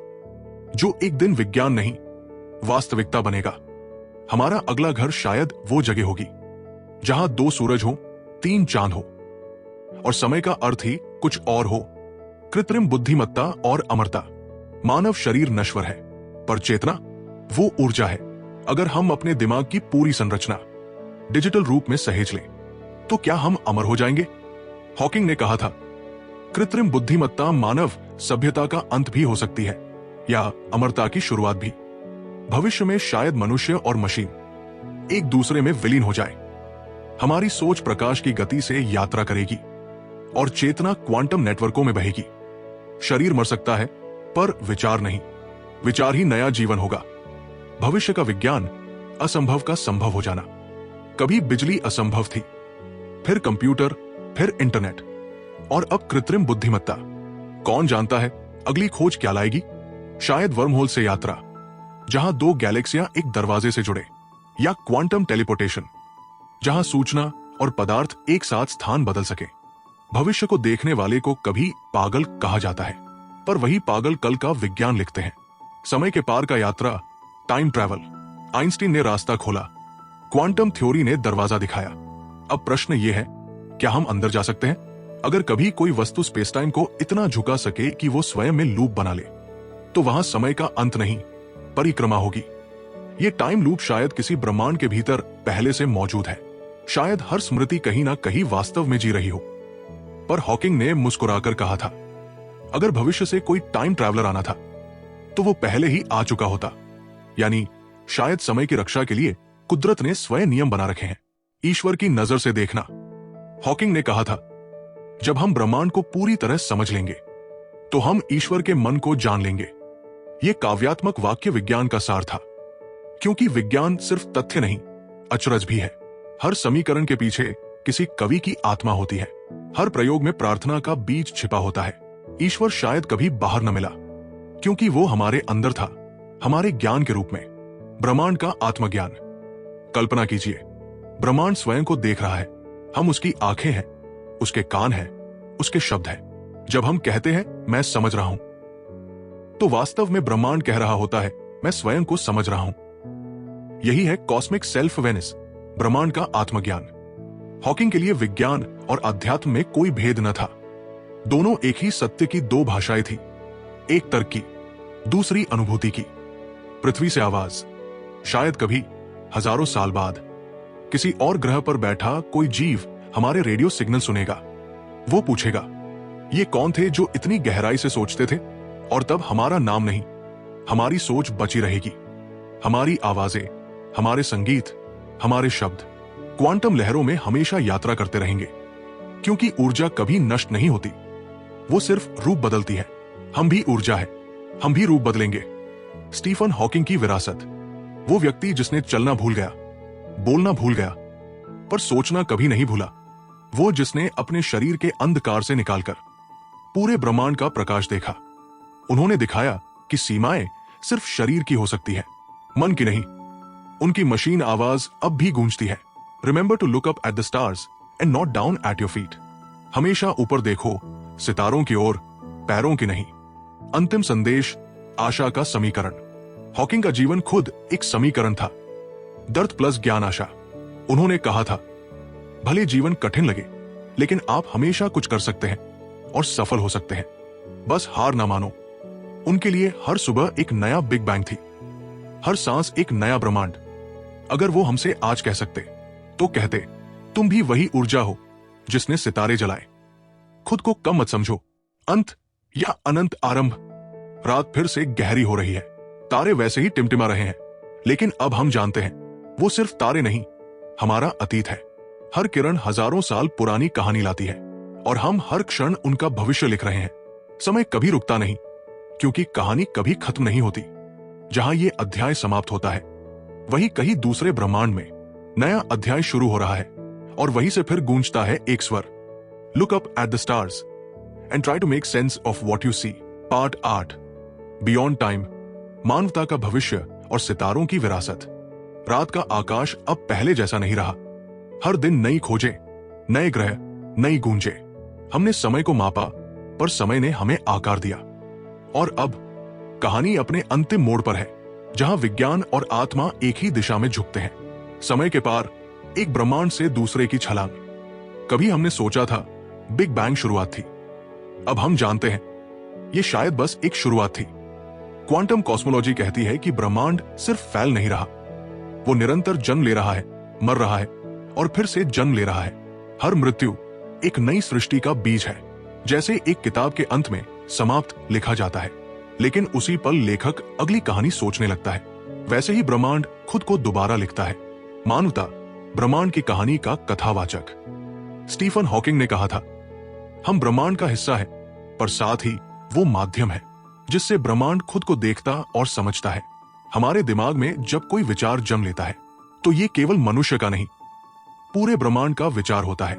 जो एक दिन विज्ञान नहीं वास्तविकता बनेगा। हमारा अगला घर शायद वो जगह होगी जहां 2 सूरज हो, 3 चांद हो, और समय का अर्थ ही कुछ और हो। कृत्रिम बुद्धिमत्ता और अमरता। मानव शरीर नश्वर है, पर चेतना वो ऊर्जा है। अगर हम अपने दिमाग की पूरी संरचना डिजिटल रूप में सहेज लें, तो क्या हम अमर हो जाएंगे? हॉकिंग ने कहा था कृत्रिम बुद्धिमत्ता मानव सभ्यता का अंत भी हो सकती है, या अमरता की शुरुआत भी। भविष्य में शायद मनुष्य और मशीन एक दूसरे में विलीन हो जाए। हमारी सोच प्रकाश की गति से यात्रा करेगी और चेतना क्वांटम नेटवर्कों में बहेगी। शरीर मर सकता है, पर विचार नहीं। विचार ही नया जीवन होगा। भविष्य का विज्ञान, असंभव का संभव हो जाना। कभी बिजली असंभव थी, फिर कंप्यूटर, फिर इंटरनेट, और अब कृत्रिम बुद्धिमत्ता। कौन जानता है अगली खोज क्या लाएगी? शायद वर्महोल से यात्रा, जहां 2 गैलेक्सियां एक दरवाजे से जुड़े, या क्वांटम टेलीपोर्टेशन, जहां सूचना और पदार्थ एक साथ स्थान बदल सके। भविष्य को देखने वाले को कभी पागल कहा जाता है, पर वही पागल कल का विज्ञान लिखते हैं। समय के पार का यात्रा, टाइम ट्रैवल। आइंस्टीन ने रास्ता खोला, क्वांटम थ्योरी ने दरवाजा दिखाया। अब प्रश्न यह है, क्या हम अंदर जा सकते हैं? अगर कभी कोई वस्तु स्पेस टाइम को इतना झुका सके कि वो स्वयं में लूप बना ले, तो वहां समय का अंत नहीं, परिक्रमा होगी। ये टाइम लूप शायद किसी ब्रह्मांड के भीतर पहले से मौजूद है। शायद हर स्मृति कहीं ना कहीं वास्तव में जी रही हो। पर हॉकिंग ने मुस्कुराकर कहा था, अगर भविष्य से कोई टाइम ट्रैवलर आना था, तो वो पहले ही आ चुका होता। यानी शायद समय की रक्षा के लिए कुदरत ने स्वयं नियम बना रखे हैं। ईश्वर की नजर से देखना। हॉकिंग ने कहा था, जब हम ब्रह्मांड को पूरी तरह समझ लेंगे, तो हम ईश्वर के मन को जान लेंगे। यह काव्यात्मक वाक्य विज्ञान का सार था, क्योंकि विज्ञान सिर्फ तथ्य नहीं, अचरज भी है। हर समीकरण के पीछे किसी कवि की आत्मा होती है। हर प्रयोग में प्रार्थना का बीज छिपा होता है। ईश्वर शायद कभी बाहर न मिला, क्योंकि वो हमारे अंदर था, हमारे ज्ञान के रूप में। ब्रह्मांड का आत्मज्ञान। कल्पना कीजिए, ब्रह्मांड स्वयं को देख रहा है। हम उसकी आंखें हैं, उसके कान हैं, उसके शब्द हैं। जब हम कहते हैं मैं समझ रहा हूं, तो वास्तव में ब्रह्मांड कह रहा होता है मैं स्वयं को समझ रहा हूं। यही है कॉस्मिक सेल्फ अवेयरनेस, ब्रह्मांड का आत्मज्ञान। हॉकिंग के लिए विज्ञान और अध्यात्म में कोई भेद न था। दोनों एक ही सत्य की दो भाषाएं थी, एक तर्क की, दूसरी अनुभूति की। पृथ्वी से आवाज, शायद कभी हजारों साल बाद किसी और ग्रह पर बैठा कोई जीव हमारे रेडियो सिग्नल सुनेगा। वो पूछेगा, ये कौन थे जो इतनी गहराई से सोचते थे? और तब हमारा नाम नहीं, हमारी सोच बची रहेगी। हमारी आवाजें, हमारे संगीत, हमारे शब्द क्वांटम लहरों में हमेशा यात्रा करते रहेंगे, क्योंकि ऊर्जा कभी नष्ट नहीं होती, वो सिर्फ रूप बदलती है। हम भी ऊर्जा है, हम भी रूप बदलेंगे। स्टीफन हॉकिंग की विरासत, वो व्यक्ति जिसने चलना भूल गया, बोलना भूल गया, पर सोचना कभी नहीं भूला। वो जिसने अपने शरीर के अंधकार से निकालकर पूरे ब्रह्मांड का प्रकाश देखा। उन्होंने दिखाया कि सीमाएं सिर्फ शरीर की हो सकती है, मन की नहीं। उनकी मशीन आवाज अब भी गूंजती है, remember to look up at the stars and not down at your feet. हमेशा ऊपर देखो, सितारों की ओर, पैरों की नहीं। अंतिम संदेश, आशा का समीकरण। हॉकिंग का जीवन खुद एक समीकरण था, दर्द प्लस ज्ञान आशा। उन्होंने कहा था, भले जीवन कठिन लगे, लेकिन आप हमेशा कुछ कर सकते हैं और सफल हो सकते हैं, बस हार ना मानो। उनके लिए हर सुबह एक नया बिग बैंग थी, हर सांस एक नया ब्रह्मांड। अगर वो हमसे आज कह सकते तो कहते, तुम भी वही ऊर्जा हो जिसने सितारे जलाए। खुद को कम मत समझो, अंत या अनंत आरंभ। रात फिर से गहरी हो रही है, तारे वैसे ही टिमटिमा रहे हैं, लेकिन अब हम जानते हैं वो सिर्फ तारे नहीं, हमारा अतीत है। हर किरण हजारों साल पुरानी कहानी लाती है और हम हर क्षण उनका भविष्य लिख रहे हैं। समय कभी रुकता नहीं, क्योंकि कहानी कभी खत्म नहीं होती। जहां ये अध्याय समाप्त होता है, वही कहीं दूसरे ब्रह्मांड में नया अध्याय शुरू हो रहा है, और वहीं से फिर गूंजता है एक स्वर, look up at the stars and try to make sense of what you see. Part 8, beyond time, मानवता का भविष्य और सितारों की विरासत। रात का आकाश अब पहले जैसा नहीं रहा। हर दिन नई खोजें, नए ग्रह, नई गूंजें। हमने समय को मापा, पर समय ने हमें आकार दिया। और अब कहानी अपने अंतिम मोड़ पर है, जहां विज्ञान और आत्मा एक ही दिशा में झुकते हैं। समय के पार, एक ब्रह्मांड से दूसरे की छलांग। कभी हमने सोचा था बिग बैंग शुरुआत थी, अब हम जानते हैं ये शायद बस एक शुरुआत थी। क्वांटम कॉस्मोलॉजी कहती है कि ब्रह्मांड सिर्फ फैल नहीं रहा, वो निरंतर जन्म ले रहा है, मर रहा है और फिर से जन्म ले रहा है। हर मृत्यु एक नई सृष्टि का बीज है। जैसे एक किताब के अंत में समाप्त लिखा जाता है, लेकिन उसी पल लेखक अगली कहानी सोचने लगता है, वैसे ही ब्रह्मांड खुद को दोबारा लिखता है। मानवता ब्रह्मांड की कहानी का कथावाचक। स्टीफन हॉकिंग ने कहा था, हम ब्रह्मांड का हिस्सा है, पर साथ ही वो माध्यम है जिससे ब्रह्मांड खुद को देखता और समझता है। हमारे दिमाग में जब कोई विचार जन्म लेता है, तो ये केवल मनुष्य का नहीं, पूरे ब्रह्मांड का विचार होता है।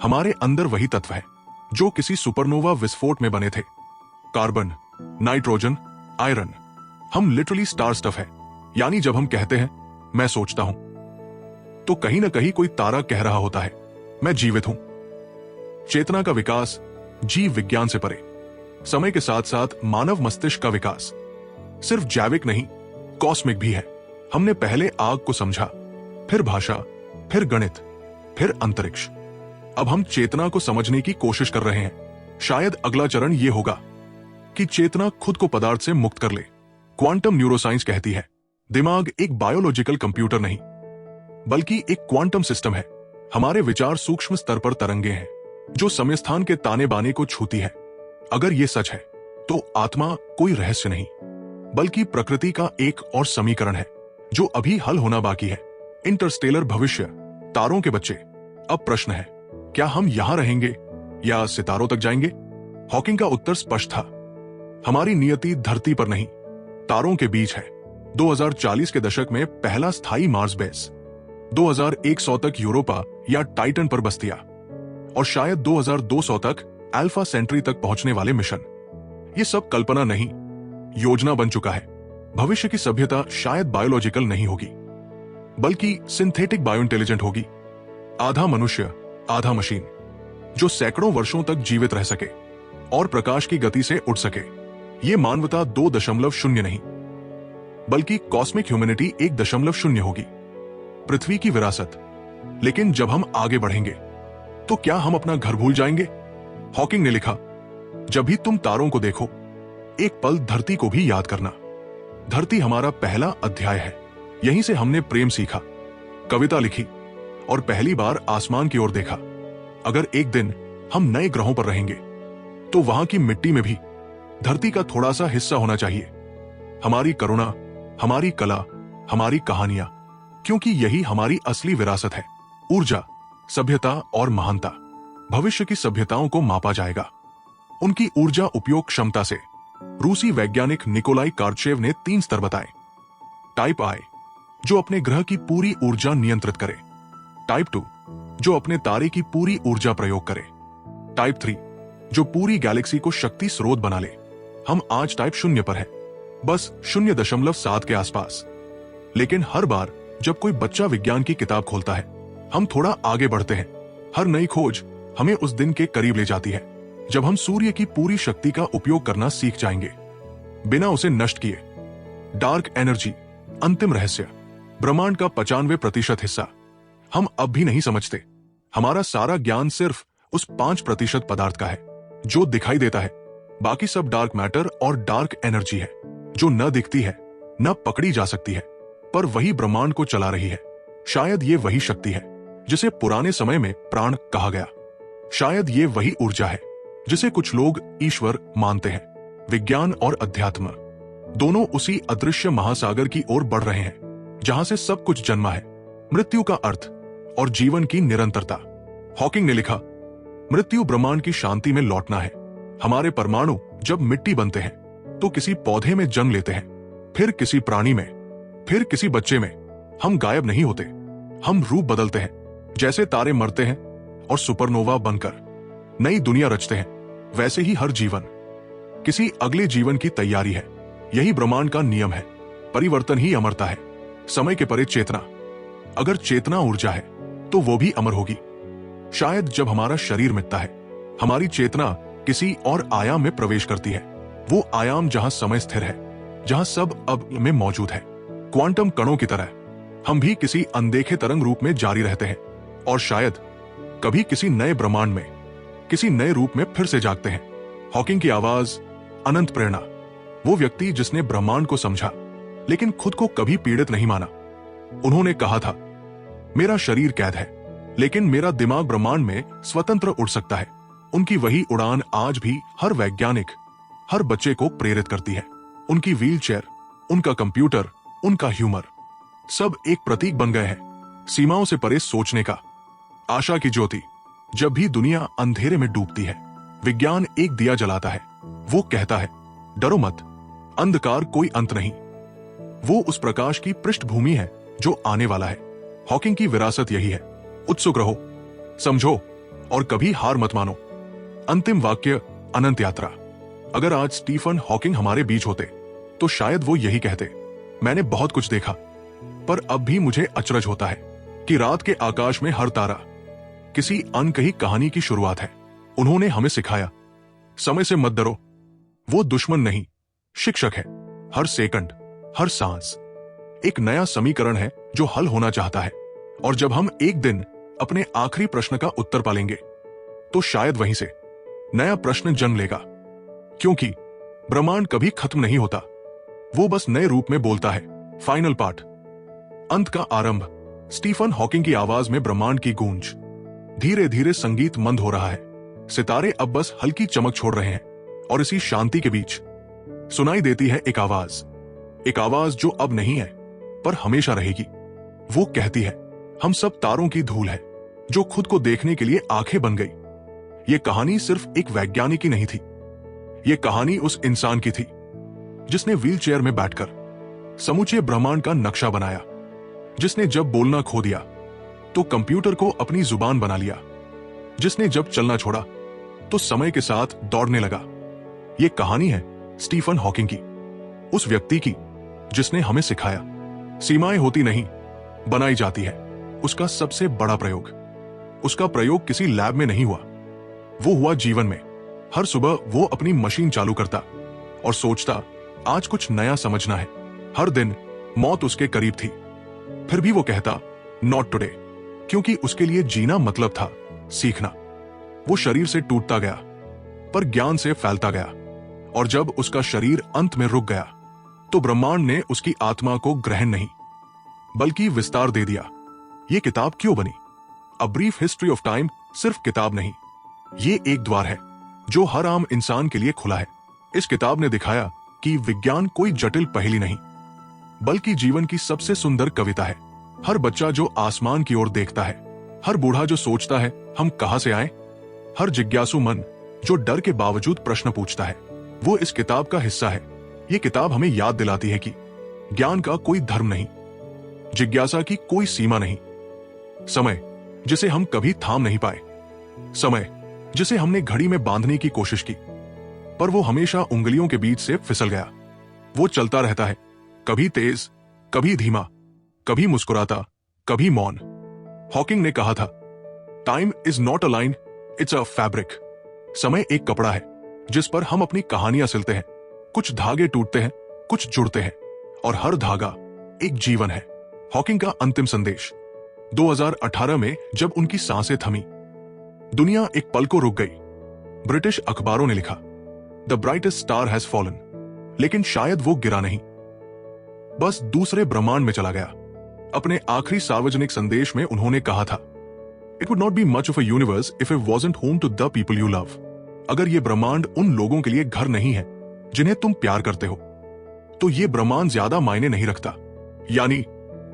हमारे अंदर वही तत्व है जो किसी सुपरनोवा विस्फोट में बने थे, कार्बन, नाइट्रोजन, आयरन। हम लिटरली स्टार स्टफ है। यानी जब हम कहते हैं मैं सोचता हूं, तो कहीं ना कहीं कोई तारा कह रहा होता है मैं जीवित हूं। चेतना का विकास जीव विज्ञान से परे। समय के साथ साथ मानव मस्तिष्क का विकास सिर्फ जैविक नहीं, कॉस्मिक भी है। हमने पहले आग को समझा, फिर भाषा, फिर गणित, फिर अंतरिक्ष। अब हम चेतना को समझने की कोशिश कर रहे हैं। शायद अगला चरण यह होगा कि चेतना खुद को पदार्थ से मुक्त कर ले। क्वांटम न्यूरोसाइंस कहती है, दिमाग एक बायोलॉजिकल कंप्यूटर नहीं, बल्कि एक क्वांटम सिस्टम है। हमारे विचार सूक्ष्म स्तर पर तरंगे हैं, जो समय स्थान के ताने बाने को छूती है। अगर यह सच है, तो आत्मा कोई रहस्य नहीं, बल्कि प्रकृति का एक और समीकरण है, जो अभी हल होना बाकी है। इंटरस्टेलर भविष्य, तारों के बच्चे। अब प्रश्न है, क्या हम यहां रहेंगे या सितारों तक जाएंगे? हॉकिंग का उत्तर स्पष्ट था, हमारी नियति धरती पर नहीं, तारों के बीच है। 2040 के दशक में पहला स्थायी मार्स बेस, 2100 तक यूरोपा या टाइटन पर बस्तियां, और शायद 2200 तक अल्फा सेंट्री तक पहुंचने वाले मिशन। ये सब कल्पना नहीं, योजना बन चुका है। भविष्य की सभ्यता शायद बायोलॉजिकल नहीं होगी, बल्कि सिंथेटिक बायो इंटेलिजेंट होगी। आधा मनुष्य, आधा मशीन, जो सैकड़ों वर्षों तक जीवित रह सके और प्रकाश की गति से उड़ सके। ये मानवता 2.0 नहीं, बल्कि कॉस्मिक ह्यूमैनिटी 1.0 होगी। पृथ्वी की विरासत। लेकिन जब हम आगे बढ़ेंगे, तो क्या हम अपना घर भूल जाएंगे? हॉकिंग ने लिखा, जब भी तुम तारों को देखो, एक पल धरती को भी याद करना। धरती हमारा पहला अध्याय है, यहीं से हमने प्रेम सीखा, कविता लिखी और पहली बार आसमान की ओर देखा। अगर एक दिन हम नए ग्रहों पर रहेंगे तो वहां की मिट्टी में भी धरती का थोड़ा सा हिस्सा होना चाहिए। हमारी करुणा, हमारी कला, हमारी कहानियां, क्योंकि यही हमारी असली विरासत है। ऊर्जा, सभ्यता और महानता भविष्य की सभ्यताओं को मापा जाएगा उनकी ऊर्जा उपयोग क्षमता से। रूसी वैज्ञानिक निकोलाई कार्चेव ने 3 स्तर बताए। टाइप आई, जो अपने ग्रह की पूरी ऊर्जा नियंत्रित करे। टाइप 2, जो अपने तारे की पूरी ऊर्जा प्रयोग करे। टाइप 3, जो पूरी गैलेक्सी को शक्ति स्रोत बना ले। हम आज टाइप 0 पर है, बस 0.7 के आसपास। लेकिन हर बार जब कोई बच्चा विज्ञान की किताब खोलता है, हम थोड़ा आगे बढ़ते हैं। हर नई खोज हमें उस दिन के करीब ले जाती है जब हम सूर्य की पूरी शक्ति का उपयोग करना सीख जाएंगे, बिना उसे नष्ट किए। डार्क एनर्जी, अंतिम रहस्य, ब्रह्मांड का 95% हिस्सा हम अब भी नहीं समझते। हमारा सारा ज्ञान सिर्फ उस 5% पदार्थ का है जो दिखाई देता है। बाकी सब डार्क मैटर और डार्क एनर्जी है जो न दिखती है, न पकड़ी जा सकती है, पर वही ब्रह्मांड को चला रही है। शायद ये वही शक्ति है जिसे पुराने समय में प्राण कहा गया। शायद ये वही ऊर्जा है जिसे कुछ लोग ईश्वर मानते हैं। विज्ञान और अध्यात्म दोनों उसी अदृश्य महासागर की ओर बढ़ रहे हैं जहां से सब कुछ जन्मा है, मृत्यु का अर्थ और जीवन की निरंतरता। हॉकिंग ने लिखा, मृत्यु ब्रह्मांड की शांति में लौटना है। हमारे परमाणु जब मिट्टी बनते हैं तो किसी पौधे में जन्म लेते हैं, फिर किसी प्राणी में, फिर किसी बच्चे में। हम गायब नहीं होते, हम रूप बदलते हैं। जैसे तारे मरते हैं और सुपरनोवा बनकर नई दुनिया रचते हैं, वैसे ही हर जीवन किसी अगले जीवन की तैयारी है। यही ब्रह्मांड का नियम है। परिवर्तन ही अमरता है। समय के परे चेतना, अगर चेतना ऊर्जा है तो वो भी अमर होगी। शायद जब हमारा शरीर मिटता है, हमारी चेतना किसी और आयाम में प्रवेश करती है। वो आयाम जहां समय स्थिर है, जहां सब अब में मौजूद है। क्वांटम कणों की तरह हम भी किसी अनदेखे तरंग रूप में जारी रहते हैं और शायद कभी किसी नए ब्रह्मांड में, किसी नए रूप में फिर से जागते हैं। हॉकिंग की आवाज, अनंत प्रेरणा। वो व्यक्ति जिसने ब्रह्मांड को समझा लेकिन खुद को कभी पीड़ित नहीं माना। उन्होंने कहा था, मेरा शरीर कैद है लेकिन मेरा दिमाग ब्रह्मांड में स्वतंत्र उड़ सकता है। उनकी वही उड़ान आज भी हर वैज्ञानिक, हर बच्चे को प्रेरित करती है। उनकी व्हीलचेयर, उनका कंप्यूटर, उनका ह्यूमर, सब एक प्रतीक बन गए हैं सीमाओं से परे सोचने का। आशा की ज्योति। जब भी दुनिया अंधेरे में डूबती है, विज्ञान एक दिया जलाता है। वो कहता है, डरो मत, अंधकार कोई अंत नहीं। वो उस प्रकाश की पृष्ठभूमि है जो आने वाला है। हॉकिंग की विरासत यही है, उत्सुक रहो, समझो और कभी हार मत मानो। अंतिम वाक्य, अनंत यात्रा। अगर आज स्टीफन हॉकिंग हमारे बीच होते तो शायद वो यही कहते, मैंने बहुत कुछ देखा, पर अब भी मुझे अचरज होता है कि रात के आकाश में हर तारा किसी अनकही कहानी की शुरुआत है। उन्होंने हमें सिखाया, समय से मत डरो। वो दुश्मन नहीं, शिक्षक है। हर सेकंड, हर सांस एक नया समीकरण है जो हल होना चाहता है। और जब हम एक दिन अपने आखिरी प्रश्न का उत्तर पालेंगे तो शायद वहीं से नया प्रश्न जन्म लेगा, क्योंकि ब्रह्मांड कभी खत्म नहीं होता, वो बस नए रूप में बोलता है। फाइनल पार्ट, अंत का आरंभ। स्टीफन हॉकिंग की आवाज में ब्रह्मांड की गूंज। धीरे धीरे संगीत मंद हो रहा है, सितारे अब बस हल्की चमक छोड़ रहे हैं और इसी शांति के बीच सुनाई देती है एक आवाज जो अब नहीं है पर हमेशा रहेगी। वो कहती है, हम सब तारों की धूल है जो खुद को देखने के लिए आंखें बन गई। ये कहानी सिर्फ एक वैज्ञानिक की नहीं थी, ये कहानी उस इंसान की थी जिसने व्हीलचेयर में बैठकर समूचे ब्रह्मांड का नक्शा बनाया, जिसने जब बोलना खो दिया तो कंप्यूटर को अपनी जुबान बना लिया, जिसने जब चलना छोड़ा तो समय के साथ दौड़ने लगा। ये कहानी है स्टीफन हॉकिंग की, उस व्यक्ति की जिसने हमें सिखाया, सीमाएं होती नहीं, बनाई जाती है। उसका सबसे बड़ा प्रयोग, उसका प्रयोग किसी लैब में नहीं हुआ, वो हुआ जीवन में। हर सुबह वो अपनी मशीन चालू करता और सोचता, आज कुछ नया समझना है। हर दिन मौत उसके करीब थी, फिर भी वो कहता, नॉट टुडे, क्योंकि उसके लिए जीना मतलब था सीखना। वो शरीर से टूटता गया, पर ज्ञान से फैलता गया, और जब उसका शरीर अंत में रुक गया तो ब्रह्मांड ने उसकी आत्मा को ग्रहण नहीं बल्कि विस्तार दे दिया। ये किताब क्यों बनी? A brief history of time सिर्फ किताब नहीं, ये एक द्वार है जो हर आम इंसान के लिए खुला है। इस किताब ने दिखाया कि विज्ञान कोई जटिल पहेली नहीं, बल्कि जीवन की सबसे सुंदर कविता है। हर बच्चा जो आसमान की ओर देखता है, हर बूढ़ा जो सोचता है हम कहां से आए, हर जिज्ञासु मन जो डर के बावजूद प्रश्न पूछता है, वो इस किताब का हिस्सा है। ये किताब हमें याद दिलाती है कि ज्ञान का कोई धर्म नहीं, जिज्ञासा की कोई सीमा नहीं। समय जिसे हम कभी थाम नहीं पाए, समय जिसे हमने घड़ी में बांधने की कोशिश की, पर वो हमेशा उंगलियों के बीच से फिसल गया। वो चलता रहता है, कभी तेज, कभी धीमा, कभी मुस्कुराता, कभी मौन। हॉकिंग ने कहा था, time is not a line, it's a fabric. समय एक कपड़ा है जिस पर हम अपनी कहानियां सिलते हैं। कुछ धागे टूटते हैं, कुछ जुड़ते हैं, और हर धागा एक जीवन है। हॉकिंग का अंतिम संदेश 2018 में जब उनकी सांसें थमी, दुनिया एक पल को रुक गई। ब्रिटिश अखबारों ने लिखा, the brightest star has fallen, लेकिन शायद वो गिरा नहीं, बस दूसरे ब्रह्मांड में चला गया। अपने आखिरी सार्वजनिक संदेश में उन्होंने कहा था, it would not be much of a universe if it wasn't home to the people you love. अगर ये ब्रह्मांड उन लोगों के लिए घर नहीं है जिन्हें तुम प्यार करते हो, तो ये ब्रह्मांड ज्यादा मायने नहीं रखता। यानी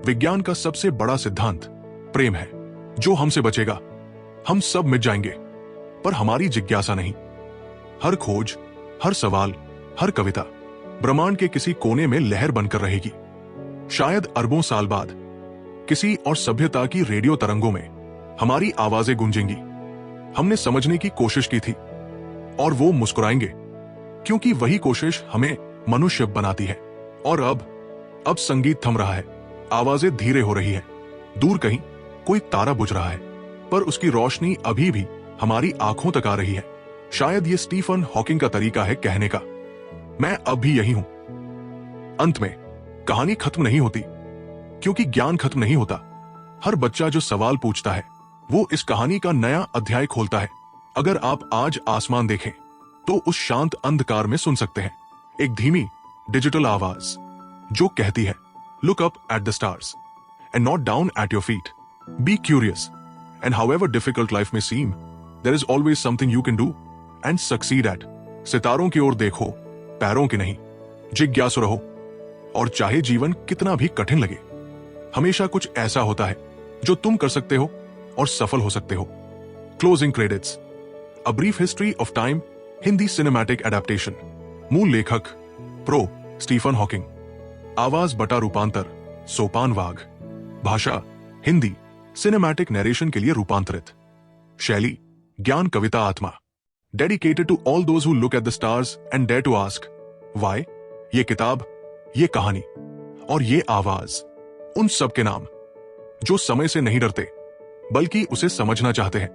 विज्ञान का सबसे बड़ा सिद्धांत प्रेम है। जो हमसे बचेगा, हम सब मिट जाएंगे, पर हमारी जिज्ञासा नहीं। हर खोज, हर सवाल, हर कविता ब्रह्मांड के किसी कोने में लहर बनकर रहेगी। शायद अरबों साल बाद किसी और सभ्यता की रेडियो तरंगों में हमारी आवाजें गूंजेंगी। हमने समझने की कोशिश की थी, और वो मुस्कुराएंगे, क्योंकि वही कोशिश हमें मनुष्य बनाती है। और अब संगीत थम रहा है, आवाजें धीरे हो रही है। दूर कहीं कोई तारा बुझ रहा है, पर उसकी रोशनी अभी भी हमारी आंखों तक आ रही है। शायद ये स्टीफन हॉकिंग का तरीका है कहने का, मैं अब भी यही हूं। अंत में कहानी खत्म नहीं होती, क्योंकि ज्ञान खत्म नहीं होता। हर बच्चा जो सवाल पूछता है, वो इस कहानी का नया अध्याय खोलता है। अगर आप आज आसमान देखें, तो उस शांत अंधकार में सुन सकते हैं एक धीमी डिजिटल आवाज जो कहती है, look up at the stars and not down at your feet, be curious and however difficult life may seem, there is always something you can do and succeed at. सितारों की ओर देखो, पैरों की नहीं। जिज्ञासु रहो, और चाहे जीवन कितना भी कठिन लगे, हमेशा कुछ ऐसा होता है जो तुम कर सकते हो और सफल हो सकते हो। Closing credits, a brief history of time, Hindi cinematic adaptation. मूल लेखक प्रो स्टीफन हॉकिंग, आवाज बटा रूपांतर सोपान वाघ, भाषा हिंदी, सिनेमैटिक नरेशन के लिए रूपांतरित, शैली ज्ञान कविता आत्मा। Dedicated to all those who look at the stars and dare to ask why. ये किताब, ये कहानी और ये आवाज उन सब के नाम जो समय से नहीं डरते, बल्कि उसे समझना चाहते हैं।